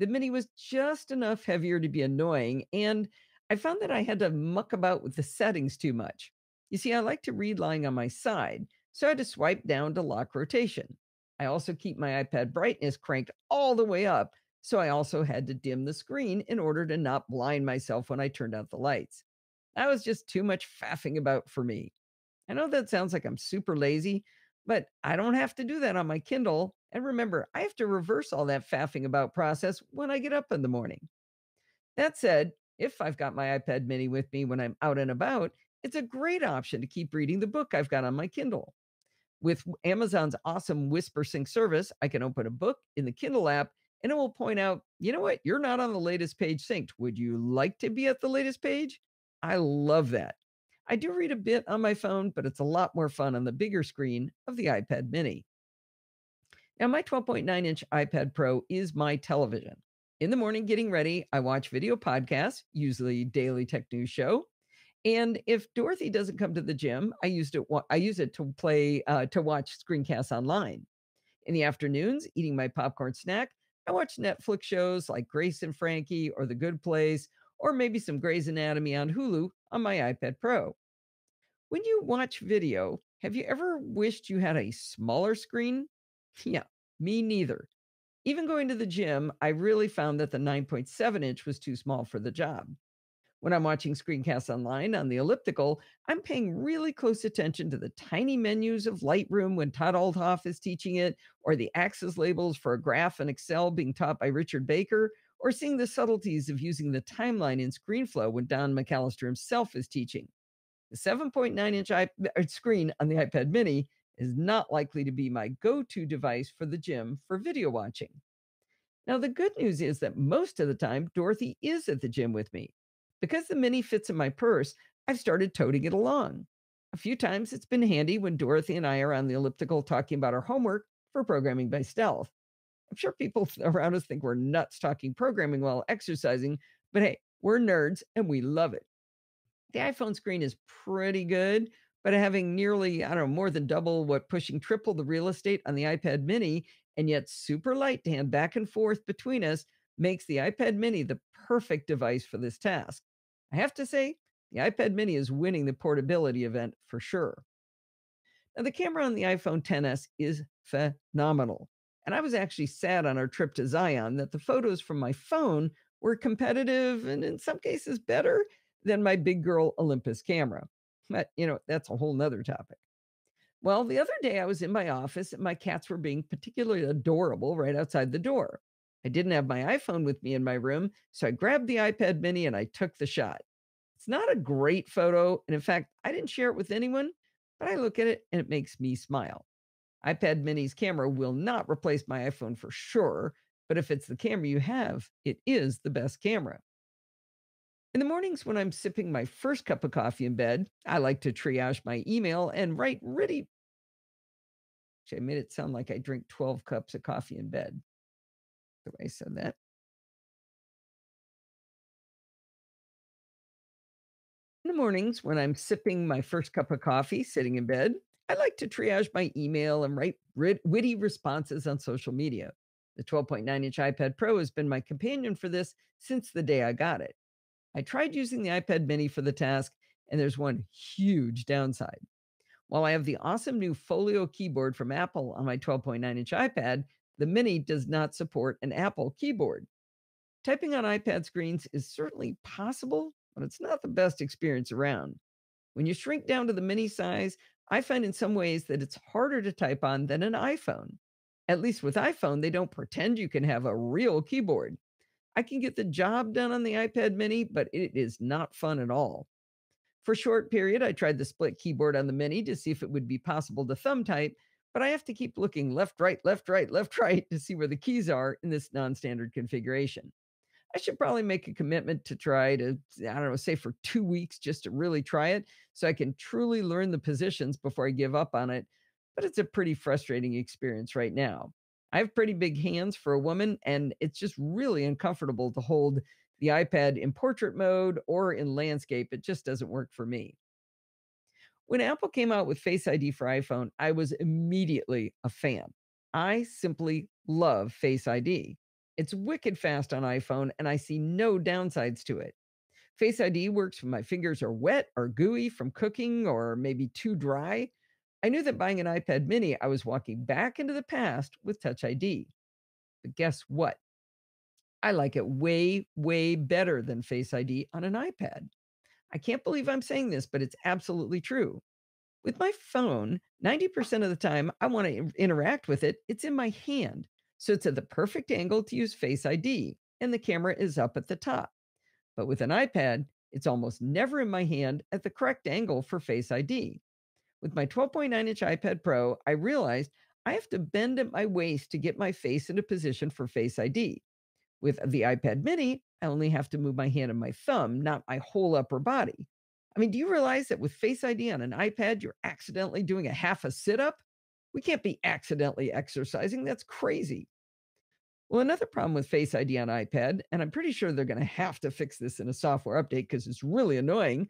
The mini was just enough heavier to be annoying, and I found that I had to muck about with the settings too much. You see, I like to read lying on my side, so I had to swipe down to lock rotation. I also keep my iPad brightness cranked all the way up, so I also had to dim the screen in order to not blind myself when I turned out the lights. That was just too much faffing about for me. I know that sounds like I'm super lazy, but I don't have to do that on my Kindle. And remember, I have to reverse all that faffing about process when I get up in the morning. That said, if I've got my iPad mini with me when I'm out and about, it's a great option to keep reading the book I've got on my Kindle. With Amazon's awesome Whisper Sync service, I can open a book in the Kindle app and it will point out, you know what, you're not on the latest page synced. Would you like to be at the latest page? I love that. I do read a bit on my phone, but it's a lot more fun on the bigger screen of the iPad mini. Now, my 12.9-inch iPad Pro is my television. In the morning, getting ready, I watch video podcasts, usually Daily Tech News Show. And if Dorothy doesn't come to the gym, I use it to play to watch screencasts online. In the afternoons, eating my popcorn snack, I watch Netflix shows like Grace and Frankie or The Good Place, or maybe some Grey's Anatomy on Hulu on my iPad Pro. When you watch video, have you ever wished you had a smaller screen? Yeah, me neither. Even going to the gym, I really found that the 9.7 inch was too small for the job. When I'm watching screencasts online on the elliptical, I'm paying really close attention to the tiny menus of Lightroom when Todd Althoff is teaching it, or the axis labels for a graph in Excel being taught by Richard Baker, or seeing the subtleties of using the timeline in ScreenFlow when Don McAllister himself is teaching. The 7.9-inch screen on the iPad mini is not likely to be my go-to device for the gym for video watching. Now, the good news is that most of the time, Dorothy is at the gym with me. Because the mini fits in my purse, I've started toting it along. A few times it's been handy when Dorothy and I are on the elliptical talking about our homework for programming by stealth. I'm sure people around us think we're nuts talking programming while exercising, but hey, we're nerds and we love it. The iPhone screen is pretty good, but having nearly, I don't know, more than double what pushing triple the real estate on the iPad mini and yet super light to hand back and forth between us makes the iPad mini the perfect device for this task. I have to say, the iPad mini is winning the portability event for sure. Now, the camera on the iPhone XS is phenomenal. And I was actually sad on our trip to Zion that the photos from my phone were competitive and in some cases better than my big girl Olympus camera. But, that's a whole nother topic. Well, the other day I was in my office and my cats were being particularly adorable right outside the door. I didn't have my iPhone with me in my room, so I grabbed the iPad mini and I took the shot. It's not a great photo, and in fact, I didn't share it with anyone, but I look at it and it makes me smile. iPad mini's camera will not replace my iPhone for sure, but if it's the camera you have, it is the best camera. In the mornings when I'm sipping my first cup of coffee in bed, I like to triage my email and write really. Actually, I made it sound like I drink 12 cups of coffee in bed, the way I said that. In the mornings when I'm sipping my first cup of coffee sitting in bed, I like to triage my email and write witty responses on social media. The 12.9-inch iPad Pro has been my companion for this since the day I got it. I tried using the iPad mini for the task, and there's one huge downside. While I have the awesome new Folio keyboard from Apple on my 12.9-inch iPad, the mini does not support an Apple keyboard. Typing on iPad screens is certainly possible, but it's not the best experience around. When you shrink down to the mini size, I find in some ways that it's harder to type on than an iPhone. At least with iPhone, they don't pretend you can have a real keyboard. I can get the job done on the iPad mini, but it is not fun at all. For a short period, I tried the split keyboard on the mini to see if it would be possible to thumb type, but I have to keep looking left, right, left, right, left, right to see where the keys are in this non-standard configuration. I should probably make a commitment to try to, I don't know, say for 2 weeks just to really try it so I can truly learn the positions before I give up on it. But it's a pretty frustrating experience right now. I have pretty big hands for a woman, and it's just really uncomfortable to hold the iPad in portrait mode or in landscape. It just doesn't work for me. When Apple came out with Face ID for iPhone, I was immediately a fan. I simply love Face ID. It's wicked fast on iPhone, and I see no downsides to it. Face ID works when my fingers are wet or gooey from cooking or maybe too dry. I knew that buying an iPad mini, I was walking back into the past with Touch ID. But guess what? I like it way, way better than Face ID on an iPad. I can't believe I'm saying this, but it's absolutely true. With my phone, 90% of the time I want to interact with it, it's in my hand. So it's at the perfect angle to use Face ID, and the camera is up at the top. But with an iPad, it's almost never in my hand at the correct angle for Face ID. With my 12.9-inch iPad Pro, I realized I have to bend at my waist to get my face into position for Face ID. With the iPad mini, I only have to move my hand and my thumb, not my whole upper body. I mean, do you realize that with Face ID on an iPad, you're accidentally doing a half a sit up? We can't be accidentally exercising. That's crazy. Well, another problem with Face ID on iPad, and I'm pretty sure they're going to have to fix this in a software update because it's really annoying,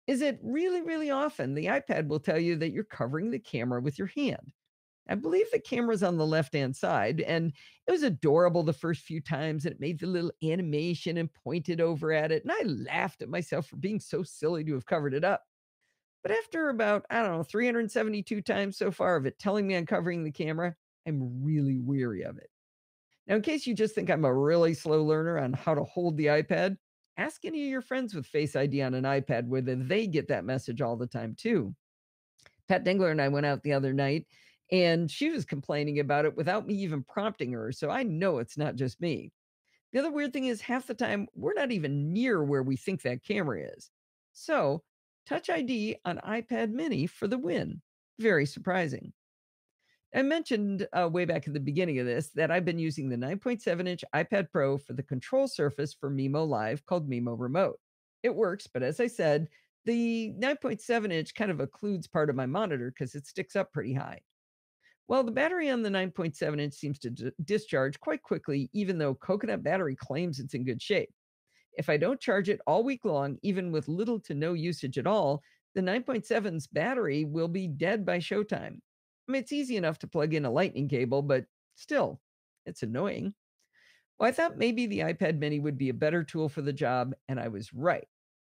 is that really, really often the iPad will tell you that you're covering the camera with your hand. I believe the camera's on the left-hand side, and it was adorable the first few times, and it made the little animation and pointed over at it, and I laughed at myself for being so silly to have covered it up. But after about, I don't know, 372 times so far of it telling me I'm covering the camera, I'm really weary of it. Now, in case you just think I'm a really slow learner on how to hold the iPad, Ask any of your friends with Face ID on an iPad whether they get that message all the time too. Pat Dengler and I went out the other night, and she was complaining about it without me even prompting her, so I know it's not just me. The other weird thing is half the time we're not even near where we think that camera is. So, Touch ID on iPad mini for the win. Very surprising. I mentioned way back at the beginning of this that I've been using the 9.7-inch iPad Pro for the control surface for Mimo Live called Mimo Remote. It works, but as I said, the 9.7-inch kind of occludes part of my monitor because it sticks up pretty high. Well, the battery on the 9.7-inch seems to discharge quite quickly, even though Coconut Battery claims it's in good shape. If I don't charge it all week long, even with little to no usage at all, the 9.7's battery will be dead by showtime. I mean, it's easy enough to plug in a lightning cable, but still, it's annoying. Well, I thought maybe the iPad mini would be a better tool for the job, and I was right.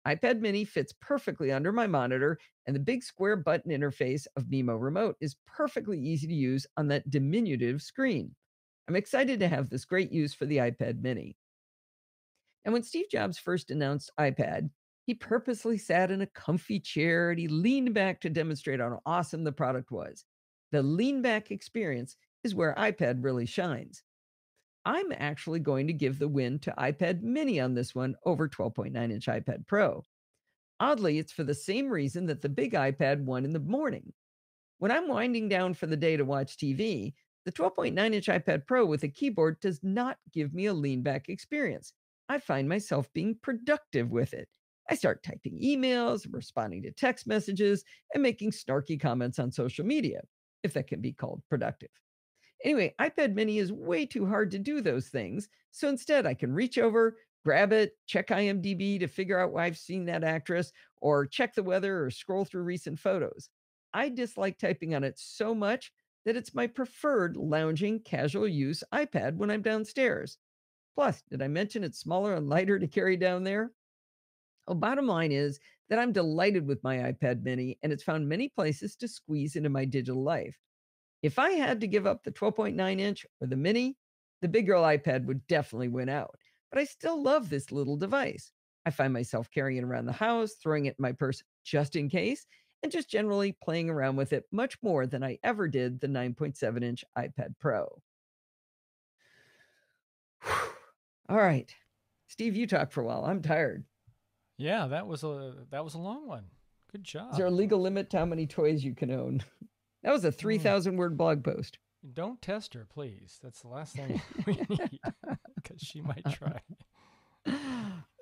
iPad mini fits perfectly under my monitor, and the big square button interface of Mimo Remote is perfectly easy to use on that diminutive screen. I'm excited to have this great use for the iPad mini. And when Steve Jobs first announced iPad, he purposely sat in a comfy chair and he leaned back to demonstrate how awesome the product was. The lean back experience is where iPad really shines. I'm actually going to give the win to iPad mini on this one over 12.9-inch iPad Pro. Oddly, it's for the same reason that the big iPad won in the morning. When I'm winding down for the day to watch TV, the 12.9-inch iPad Pro with a keyboard does not give me a lean back experience. I find myself being productive with it. I start typing emails, responding to text messages, and making snarky comments on social media, if that can be called productive. Anyway, iPad mini is way too hard to do those things, so instead I can reach over, grab it, check IMDb to figure out why I've seen that actress, or check the weather or scroll through recent photos. I dislike typing on it so much that it's my preferred lounging, casual use iPad when I'm downstairs. Plus, did I mention it's smaller and lighter to carry down there? Well, bottom line is that I'm delighted with my iPad mini, and it's found many places to squeeze into my digital life. If I had to give up the 12.9-inch or the mini, the big girl iPad would definitely win out. But I still love this little device. I find myself carrying it around the house, throwing it in my purse just in case, and just generally playing around with it much more than I ever did the 9.7-inch iPad Pro. All right. Steve, you talk for a while. I'm tired. Yeah, that was a long one. Good job. Is there a legal limit to how many toys you can own? That was a 3,000-word blog post. Don't test her, please. That's the last thing we need, because she might try.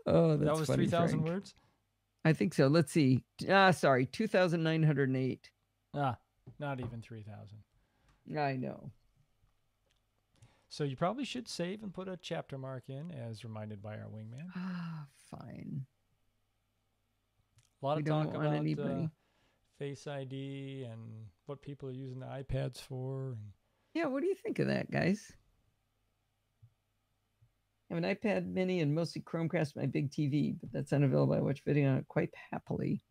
Oh, that's that was 3,000 words? I think so. Let's see. Sorry, 2,908. Not even 3,000. I know. So you probably should save and put a chapter mark in, as reminded by our wingman. Fine. A lot of talk about Face ID and what people are using the iPads for. Yeah, what do you think of that, guys? I have an iPad mini and mostly Chromecast my big TV, but that's unavailable. I watch video on it quite happily.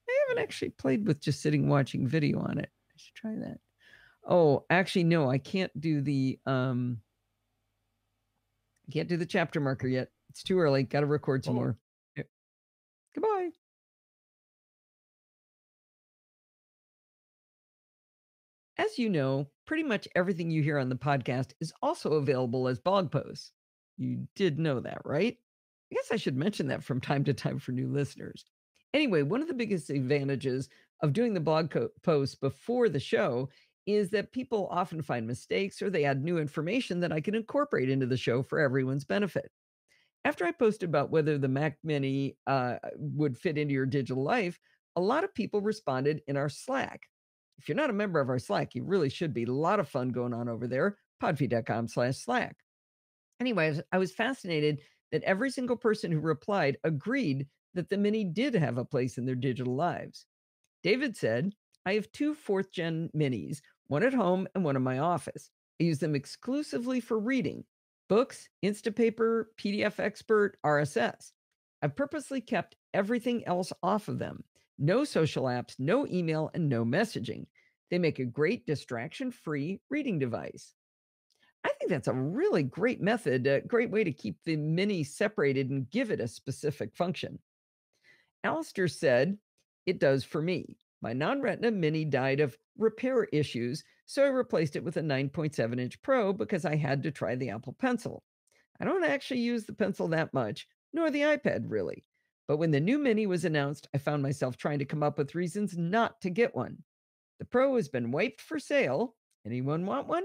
I haven't actually played with just sitting watching video on it. I should try that. Oh, actually, no, I can't do the chapter marker yet. It's too early. Got to record some more. Yep. Goodbye. As you know, pretty much everything you hear on the podcast is also available as blog posts. You did know that, right? I guess I should mention that from time to time for new listeners. Anyway, one of the biggest advantages of doing the blog posts before the show is that people often find mistakes or they add new information that I can incorporate into the show for everyone's benefit. After I posted about whether the Mac Mini would fit into your digital life, a lot of people responded in our Slack. If you're not a member of our Slack, you really should be. A lot of fun going on over there, podfeed.com/Slack. Anyways, I was fascinated that every single person who replied agreed that the Mini did have a place in their digital lives. David said, I have two 4th gen Minis, one at home and one in my office. I use them exclusively for reading, books, Instapaper, PDF Expert, RSS. I've purposely kept everything else off of them. No social apps, no email, and no messaging. They make a great distraction-free reading device. I think think that's a really great method, a great way to keep the mini separated and give it a specific function. Alistair said, "It does for me. My non-retina mini died of repair issues, so I replaced it with a 9.7-inch Pro because I had to try the Apple Pencil. I don't actually use the pencil that much, nor the iPad really. But when the new mini was announced, I found myself trying to come up with reasons not to get one. The Pro has been wiped for sale. Anyone want one?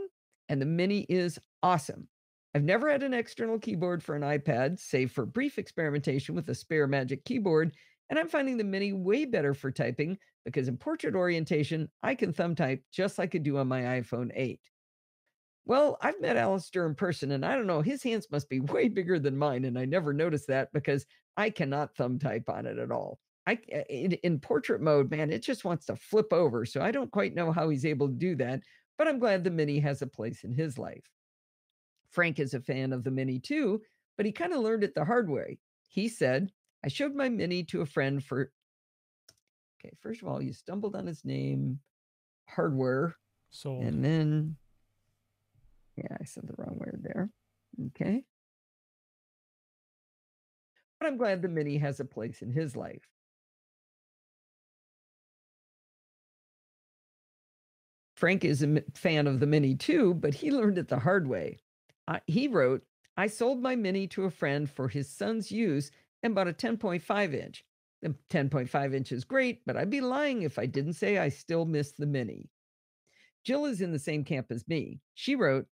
And the Mini is awesome. I've never had an external keyboard for an iPad, save for brief experimentation with a spare Magic Keyboard, and I'm finding the Mini way better for typing because in portrait orientation, I can thumb type just like I do on my iPhone 8. Well, I've met Alistair in person, and I don't know, his hands must be way bigger than mine, and I never noticed that because I cannot thumb type on it at all. In portrait mode, man, it just wants to flip over, so I don't quite know how he's able to do that, but I'm glad the Mini has a place in his life. Frank is a fan of the Mini too, but he kind of learned it the hard way. He said, I showed my Mini to a friend for. Okay, first of all, you stumbled on his name, hardware. Sold. And then, yeah, I said the wrong word there. Okay. But I'm glad the Mini has a place in his life. Frank is a fan of the Mini too, but he learned it the hard way. He wrote, I sold my Mini to a friend for his son's use and bought a 10.5 inch. The 10.5 inch is great, but I'd be lying if I didn't say I still miss the Mini. Jill is in the same camp as me. She wrote,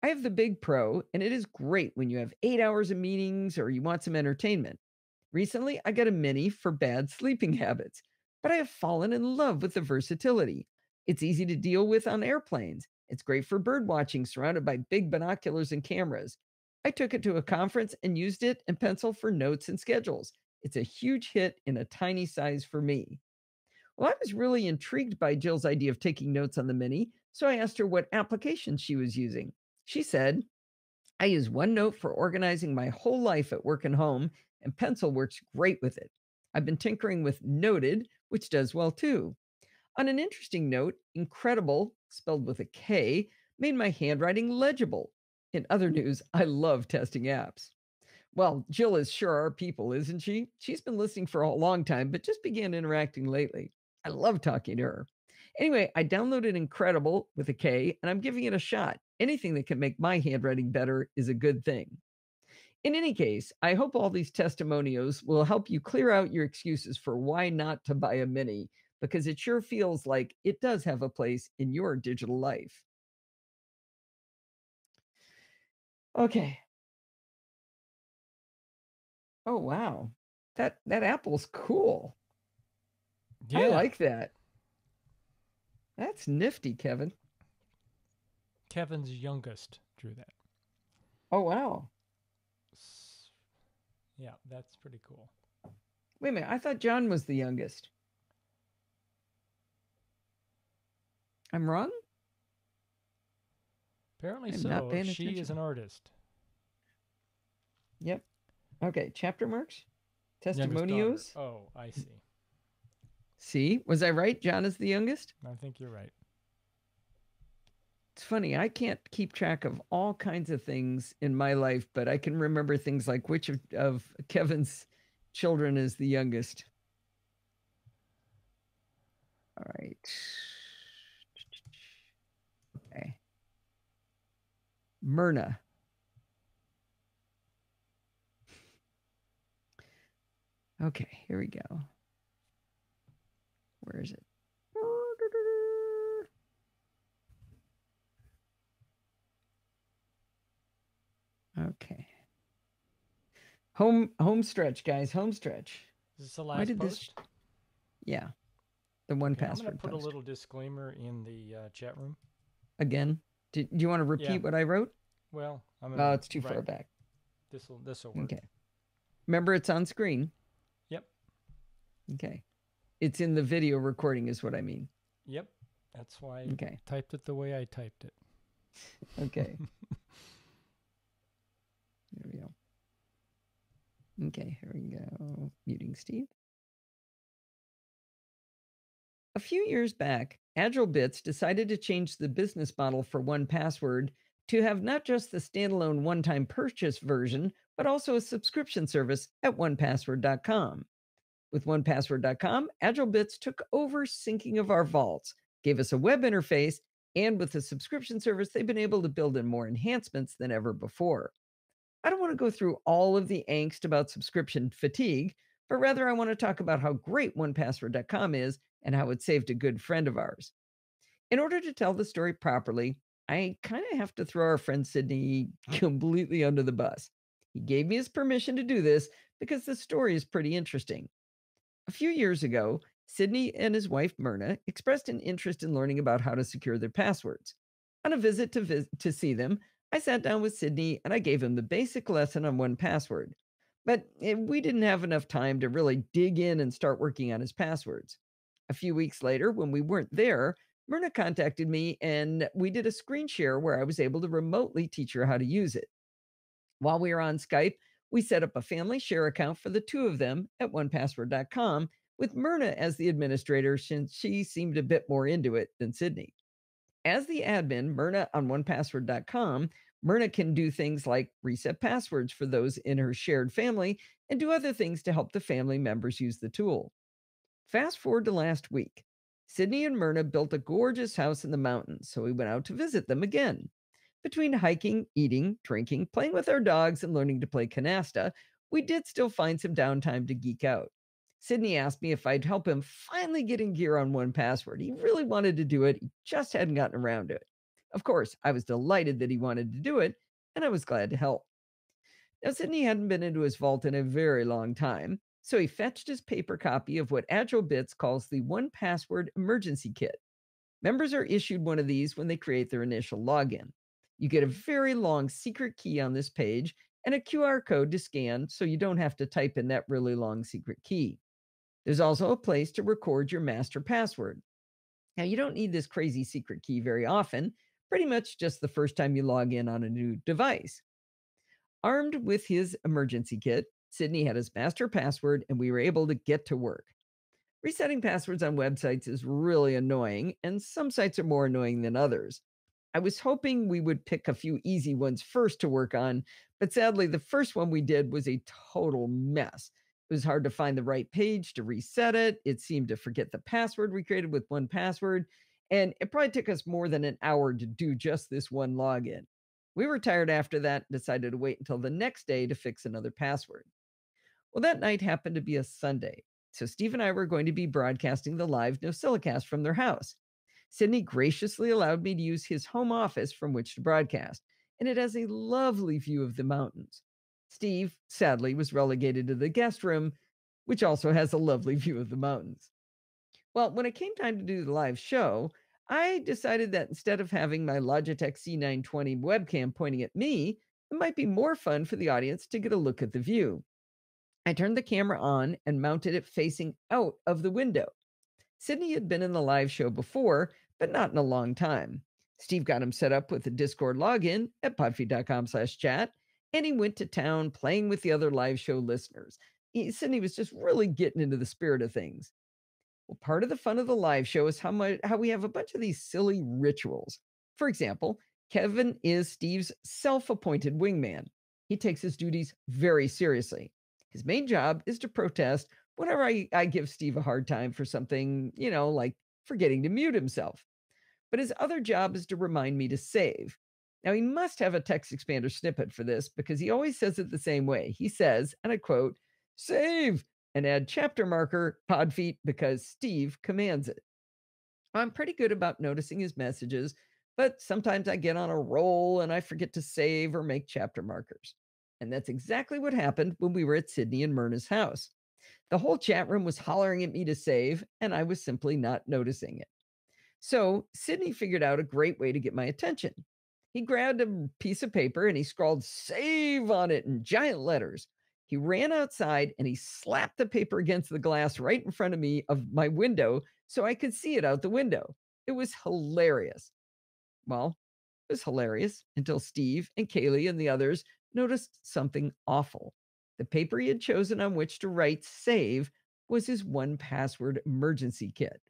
I have the Big Pro, and it is great when you have 8 hours of meetings or you want some entertainment. Recently, I got a Mini for bad sleeping habits, but I have fallen in love with the versatility. It's easy to deal with on airplanes. It's great for bird watching surrounded by big binoculars and cameras. I took it to a conference and used it and pencil for notes and schedules. It's a huge hit in a tiny size for me. Well, I was really intrigued by Jill's idea of taking notes on the Mini, so I asked her what application she was using. She said, I use OneNote for organizing my whole life at work and home, and Pencil works great with it. I've been tinkering with Noted, which does well too. On an interesting note, Incredible, spelled with a K, made my handwriting legible. In other news, I love testing apps. Well, Jill is sure our people, isn't she? She's been listening for a long time, but just began interacting lately. I love talking to her. Anyway, I downloaded Incredible with a K, and I'm giving it a shot. Anything that can make my handwriting better is a good thing. In any case, I hope all these testimonials will help you clear out your excuses for why not to buy a Mini, because it sure feels like it does have a place in your digital life. Okay. Oh, wow. That apple's cool. Yeah. I like that. That's nifty, Kevin. Kevin's youngest drew that. Oh, wow. Yeah, that's pretty cool. Wait a minute. I thought John was the youngest. I'm wrong? Apparently I'm so. not paying She attention. is an artist. Yep. Okay. Chapter marks? Youngest Testimonials? daughter. Oh, I see. See? Was I right? John is the youngest? I think you're right. It's funny. I can't keep track of all kinds of things in my life, but I can remember things like which of Kevin's children is the youngest. All right. Okay. Myrna. Okay, here we go. Where is it? Okay. Home stretch, guys. Home stretch. Is this the last post? Yeah. The one Okay, password I'm going to put post. a little disclaimer in the chat room. Again? Do you want to repeat what I wrote? Well, I'm going to... Oh, it's too far back. This will work. Okay. Remember, it's on screen. Yep. Okay. It's in the video recording is what I mean. Yep. That's why I typed it the way I typed it. Okay. There we go. Okay, here we go. Muting Steve. A few years back, Agile Bits decided to change the business model for 1Password to have not just the standalone one-time purchase version, but also a subscription service at onepassword.com. With onepassword.com, AgileBits took over syncing of our vaults, gave us a web interface, and with the subscription service, they've been able to build in more enhancements than ever before. I don't want to go through all of the angst about subscription fatigue, but rather I want to talk about how great onepassword.com is and how it saved a good friend of ours. In order to tell the story properly, I kind of have to throw our friend Sydney completely under the bus. He gave me his permission to do this because the story is pretty interesting. A few years ago, Sydney and his wife Myrna expressed an interest in learning about how to secure their passwords. On a visit to see them, I sat down with Sydney and I gave him the basic lesson on one password. But we didn't have enough time to really dig in and start working on his passwords. A few weeks later, when we weren't there, Myrna contacted me and we did a screen share where I was able to remotely teach her how to use it. While we were on Skype, we set up a family share account for the two of them at onepassword.com with Myrna as the administrator since she seemed a bit more into it than Sydney. As the admin, Myrna on onepassword.com, Myrna can do things like reset passwords for those in her shared family and do other things to help the family members use the tool. Fast forward to last week. Sydney and Myrna built a gorgeous house in the mountains, so we went out to visit them again. Between hiking, eating, drinking, playing with our dogs, and learning to play canasta, we did still find some downtime to geek out. Sydney asked me if I'd help him finally getting gear on one password. He really wanted to do it, he just hadn't gotten around to it. Of course, I was delighted that he wanted to do it, and I was glad to help. Now, Sydney hadn't been into his vault in a very long time, so he fetched his paper copy of what AgileBits calls the One Password Emergency Kit. Members are issued one of these when they create their initial login. You get a very long secret key on this page and a QR code to scan so you don't have to type in that really long secret key. There's also a place to record your master password. Now, you don't need this crazy secret key very often, pretty much just the first time you log in on a new device. Armed with his emergency kit, Sydney had his master password and we were able to get to work. Resetting passwords on websites is really annoying, and some sites are more annoying than others. I was hoping we would pick a few easy ones first to work on, but sadly, the first one we did was a total mess. It was hard to find the right page to reset it. It seemed to forget the password we created with one password, and it probably took us more than an hour to do just this one login. We were tired after that and decided to wait until the next day to fix another password. Well, that night happened to be a Sunday, so Steve and I were going to be broadcasting the live NosillaCast from their house. Sydney graciously allowed me to use his home office from which to broadcast, and it has a lovely view of the mountains. Steve, sadly, was relegated to the guest room, which also has a lovely view of the mountains. Well, when it came time to do the live show, I decided that instead of having my Logitech C920 webcam pointing at me, it might be more fun for the audience to get a look at the view. I turned the camera on and mounted it facing out of the window. Sydney had been in the live show before, but not in a long time. Steve got him set up with a Discord login at podfeed.com/chat, and he went to town playing with the other live show listeners. Sydney was just really getting into the spirit of things. Well, part of the fun of the live show is how we have a bunch of these silly rituals. For example, Kevin is Steve's self-appointed wingman. He takes his duties very seriously. His main job is to protest whenever I give Steve a hard time for something, like forgetting to mute himself. But his other job is to remind me to save. Now, he must have a text expander snippet for this because he always says it the same way. He says, and I quote, "Save," and add chapter marker podfeet because Steve commands it. I'm pretty good about noticing his messages, but sometimes I get on a roll and I forget to save or make chapter markers. And that's exactly what happened when we were at Sydney and Myrna's house. The whole chat room was hollering at me to save, and I was simply not noticing it. So Sydney figured out a great way to get my attention. He grabbed a piece of paper and he scrawled "save" on it in giant letters. He ran outside and he slapped the paper against the glass right in front of me of my window so I could see it out the window. It was hilarious. Well, it was hilarious until Steve and Kaylee and the others noticed something awful. The paper he had chosen on which to write "save" was his one password emergency kit.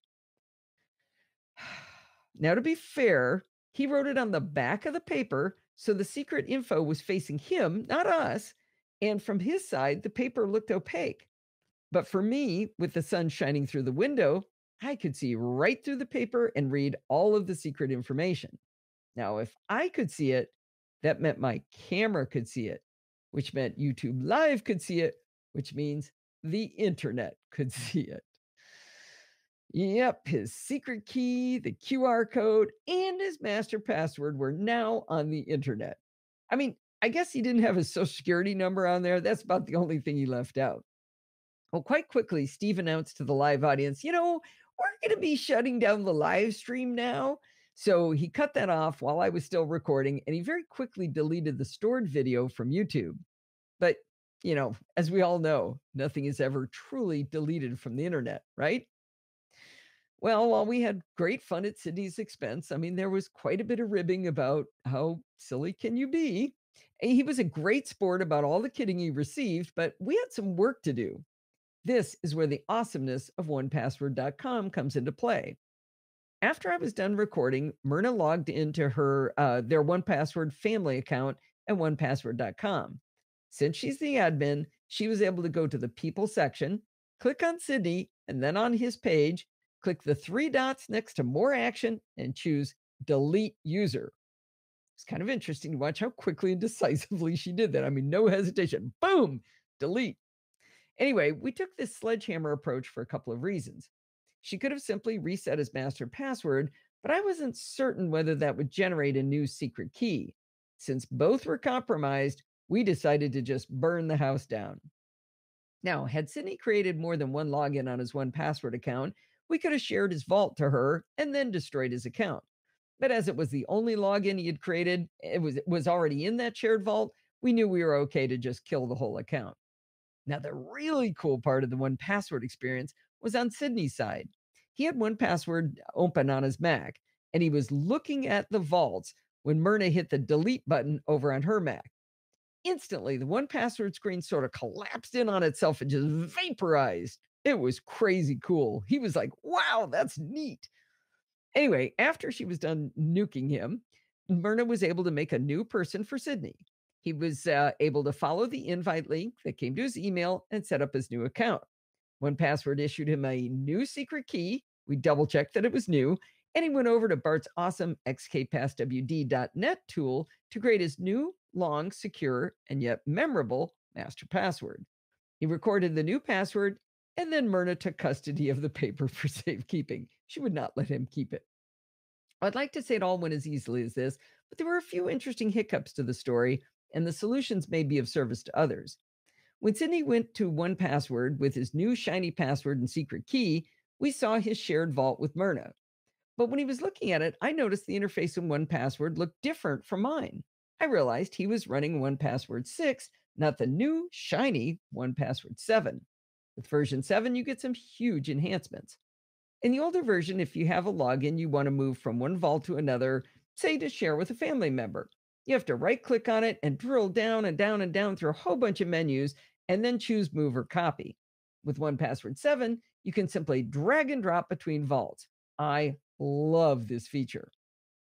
Now, to be fair, he wrote it on the back of the paper So the secret info was facing him, not us. And from his side, the paper looked opaque. But for me, with the sun shining through the window, I could see right through the paper and read all of the secret information. Now, if I could see it, that meant my camera could see it, which meant YouTube Live could see it, which means the internet could see it. Yep, his secret key, the QR code, and his master password were now on the internet. I mean, I guess he didn't have his social security number on there. That's about the only thing he left out. Well, quite quickly, Steve announced to the live audience, we're going to be shutting down the live stream now. So he cut that off while I was still recording, and he very quickly deleted the stored video from YouTube. But, as we all know, nothing is ever truly deleted from the internet, right? Well, while we had great fun at Sydney's expense, there was quite a bit of ribbing about how silly can you be. He was a great sport about all the kidding he received, but we had some work to do. This is where the awesomeness of 1Password.com comes into play. After I was done recording, Myrna logged into their 1Password family account at 1Password.com. Since she's the admin, she was able to go to the people section, click on Sydney, and then on his page, click the 3 dots next to more action and choose delete user. It's kind of interesting to watch how quickly and decisively she did that. No hesitation. Boom, delete. Anyway, we took this sledgehammer approach for a couple of reasons. She could have simply reset his master password, but I wasn't certain whether that would generate a new secret key. Since both were compromised, we decided to just burn the house down. Now, had Sydney created more than one login on his 1Password account, we could have shared his vault to her and then destroyed his account. But as it was the only login he had created, it was already in that shared vault, we knew we were okay to just kill the whole account. Now, the really cool part of the 1Password experience was on Sydney's side. He had 1Password open on his Mac, and he was looking at the vaults when Myrna hit the delete button over on her Mac. Instantly, the 1Password screen sort of collapsed in on itself and just vaporized. It was crazy cool. He was like, wow, that's neat. Anyway, after she was done nuking him, Myrna was able to make a new person for Sydney. He was able to follow the invite link that came to his email and set up his new account. 1Password issued him a new secret key. We double-checked that it was new, and he went over to Bart's awesome xkpasswd.net tool to create his new, long, secure, and yet memorable master password. He recorded the new password, and then Myrna took custody of the paper for safekeeping. She would not let him keep it. I'd like to say it all went as easily as this, but there were a few interesting hiccups to the story, and the solutions may be of service to others. When Sydney went to 1Password with his new shiny password and secret key, we saw his shared vault with Myrna. But when he was looking at it, I noticed the interface in 1Password looked different from mine. I realized he was running 1Password 6, not the new, shiny 1Password 7. With version 7, you get some huge enhancements. In the older version, if you have a login you want to move from one vault to another, say to share with a family member, you have to right-click on it and drill down and down and down through a whole bunch of menus and then choose Move or Copy. With 1Password 7, you can simply drag and drop between vaults. I love this feature.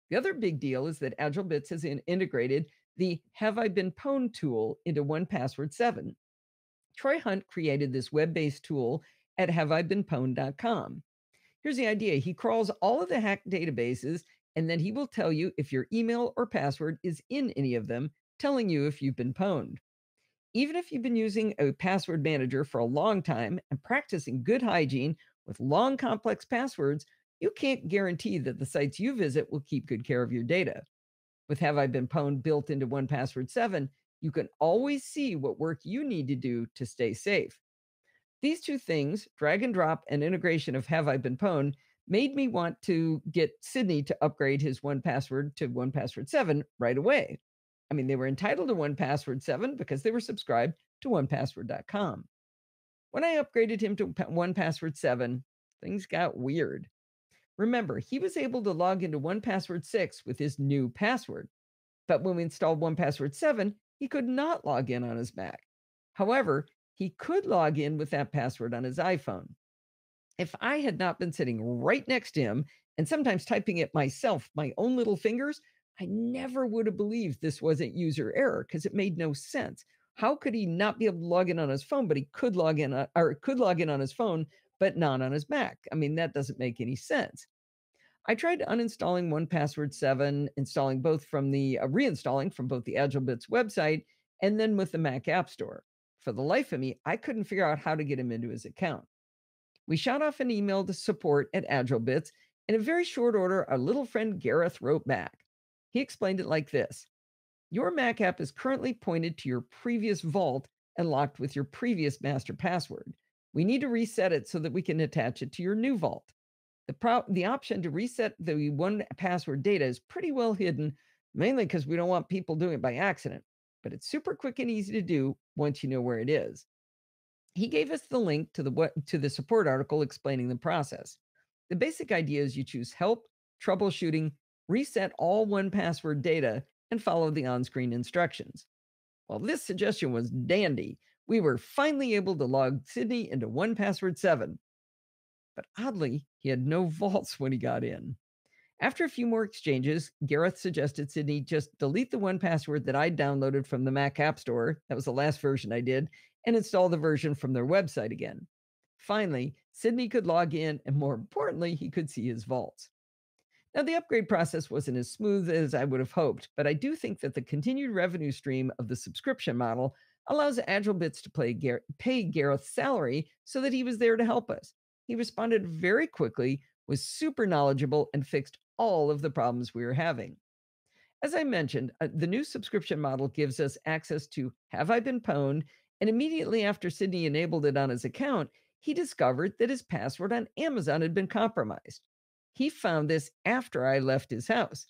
The other big deal is that AgileBits has integrated the Have I Been Pwned tool into 1Password 7. Troy Hunt created this web-based tool at haveibeenpwned.com. Here's the idea. He crawls all of the hacked databases, and then he will tell you if your email or password is in any of them, telling you if you've been pwned. Even if you've been using a password manager for a long time and practicing good hygiene with long, complex passwords, you can't guarantee that the sites you visit will keep good care of your data. With Have I Been Pwned built into 1Password 7, you can always see what work you need to do to stay safe. These two things, drag and drop and integration of Have I Been Pwned, made me want to get Sydney to upgrade his 1Password to 1Password 7 right away. They were entitled to 1Password 7 because they were subscribed to 1Password.com. When I upgraded him to 1Password 7, things got weird. Remember, he was able to log into 1Password 6 with his new password. But when we installed 1Password 7, he could not log in on his Mac. However, he could log in with that password on his iPhone. If I had not been sitting right next to him and sometimes typing it myself, my own little fingers, I never would have believed this wasn't user error because it made no sense. How could he not be able to log in on his phone, but he could log in on his phone, but not on his Mac? I mean, that doesn't make any sense. I tried uninstalling 1Password 7, installing both from the reinstalling from both the AgileBits website and then with the Mac App Store. For the life of me, I couldn't figure out how to get him into his account. We shot off an email to support at AgileBits. In a very short order, our little friend Gareth wrote back. He explained it like this. Your Mac app is currently pointed to your previous vault and locked with your previous master password. We need to reset it so that we can attach it to your new vault. The option to reset the 1Password data is pretty well hidden, mainly because we don't want people doing it by accident, but it's super quick and easy to do once you know where it is. He gave us the link to the support article explaining the process. The basic idea is you choose help, troubleshooting, reset all 1Password data, and follow the on-screen instructions. While this suggestion was dandy, we were finally able to log Sydney into 1Password 7. But oddly, he had no vaults when he got in. After a few more exchanges, Gareth suggested Sydney just delete the 1Password that I downloaded from the Mac App Store, that was the last version I did, and install the version from their website again. Finally, Sydney could log in, and more importantly, he could see his vaults. Now, the upgrade process wasn't as smooth as I would have hoped, but I do think that the continued revenue stream of the subscription model allows AgileBits to pay Gareth's salary so that he was there to help us. He responded very quickly, was super knowledgeable, and fixed all of the problems we were having. As I mentioned, the new subscription model gives us access to Have I Been Pwned, and immediately after Sydney enabled it on his account, he discovered that his password on Amazon had been compromised. He found this after I left his house.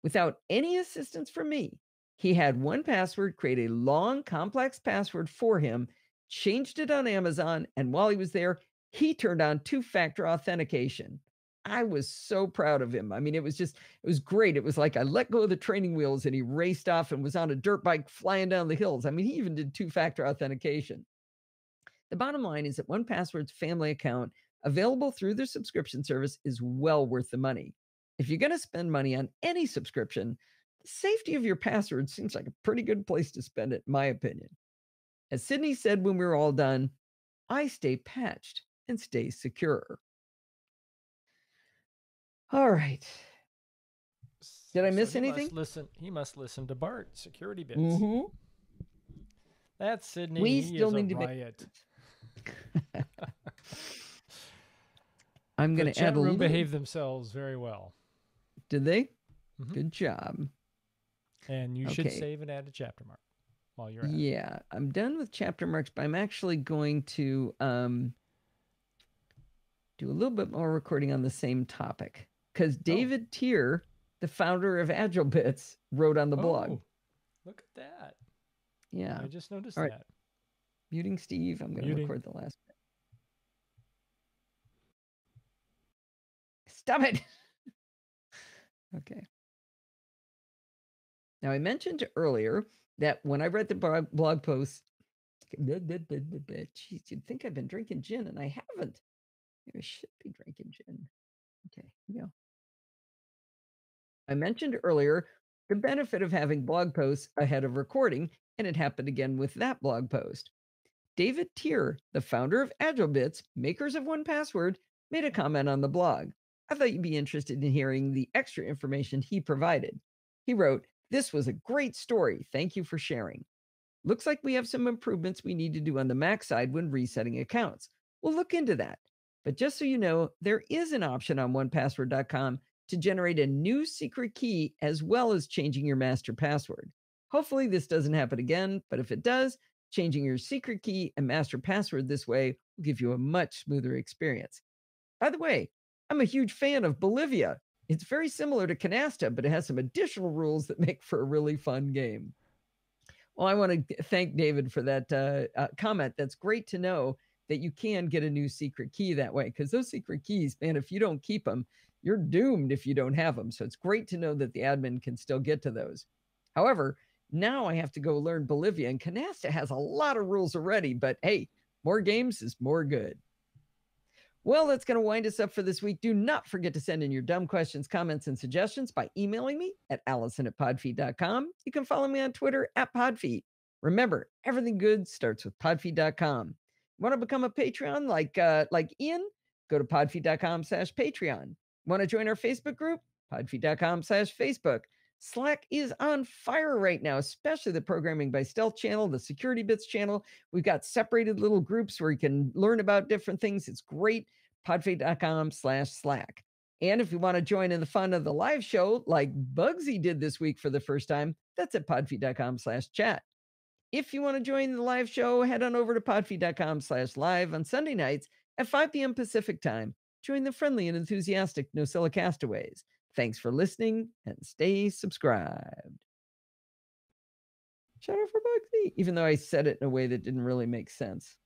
Without any assistance from me, he had 1Password create a long, complex password for him, changed it on Amazon, and while he was there, he turned on two-factor authentication. I was so proud of him. I mean, it was great. It was like I let go of the training wheels and he raced off and was on a dirt bike flying down the hills. I mean, he even did two-factor authentication. The bottom line is that 1Password's family account, available through their subscription service, is well worth the money. If you're going to spend money on any subscription, the safety of your password seems like a pretty good place to spend it, in my opinion. As Sydney said when we were all done, I stay patched and stay secure. All right. Did I miss anything? He must listen to Bart, Security Bits. Mm-hmm. That's Sydney. We still need to riot. I'm going to add a little. Behave themselves very well. Did they? Mm-hmm. Good job. And you should save and add a chapter mark while you're at it. Yeah, I'm done with chapter marks, but I'm actually going to do a little bit more recording on the same topic because David Tier, the founder of AgileBits, wrote on the blog. Look at that. Yeah. I just noticed that. Muting Steve. I'm going to record the last bit. Stop it. Okay. Now, I mentioned earlier that when I read the blog post, geez, you'd think I've been drinking gin, and I haven't. Maybe I should be drinking gin. Okay, here we go. I mentioned earlier the benefit of having blog posts ahead of recording, and it happened again with that blog post. David Tier, the founder of AgileBits, makers of 1Password, made a comment on the blog. I thought you'd be interested in hearing the extra information he provided. He wrote, "This was a great story. Thank you for sharing. Looks like we have some improvements we need to do on the Mac side when resetting accounts. We'll look into that. But just so you know, there is an option on 1Password.com to generate a new secret key as well as changing your master password. Hopefully this doesn't happen again, but if it does, changing your secret key and master password this way will give you a much smoother experience. By the way, I'm a huge fan of Bolivia. It's very similar to Canasta, but it has some additional rules that make for a really fun game." Well, I want to thank David for that comment. That's great to know that you can get a new secret key that way, because those secret keys, man, if you don't keep them, you're doomed if you don't have them. So it's great to know that the admin can still get to those. However, now I have to go learn Bolivia, and Canasta has a lot of rules already, but hey, more games is more good. Well, that's going to wind us up for this week. Do not forget to send in your dumb questions, comments, and suggestions by emailing me at allison@podfeed.com. You can follow me on Twitter @podfeed. Remember, everything good starts with podfeed.com. Want to become a Patreon like Ian? Go to podfeed.com/Patreon. Want to join our Facebook group? Podfeed.com/Facebook. Slack is on fire right now, especially the Programming by Stealth channel, the Security Bits channel. We've got separated little groups where you can learn about different things. It's great. Podfeed.com/Slack. And if you want to join in the fun of the live show, like Bugsy did this week for the first time, that's at podfeed.com/chat. If you want to join the live show, head on over to podfeed.com/live on Sunday nights at 5 p.m. Pacific time. Join the friendly and enthusiastic NosillaCastaways. Thanks for listening and stay subscribed. Shout out for Bugsy, even though I said it in a way that didn't really make sense.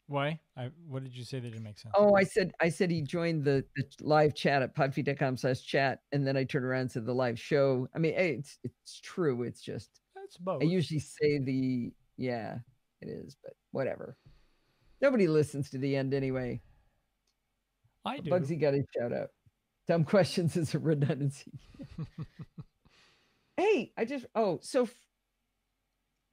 Why? What did you say that didn't make sense? Oh, I said he joined the live chat at podfeed.com/chat, and then I turned around and said the live show. I mean, hey, it's true. It's just that's both. I usually say it is, but whatever. Nobody listens to the end anyway. I do. Bugsy got a shout out. Dumb questions is a redundancy. Hey, so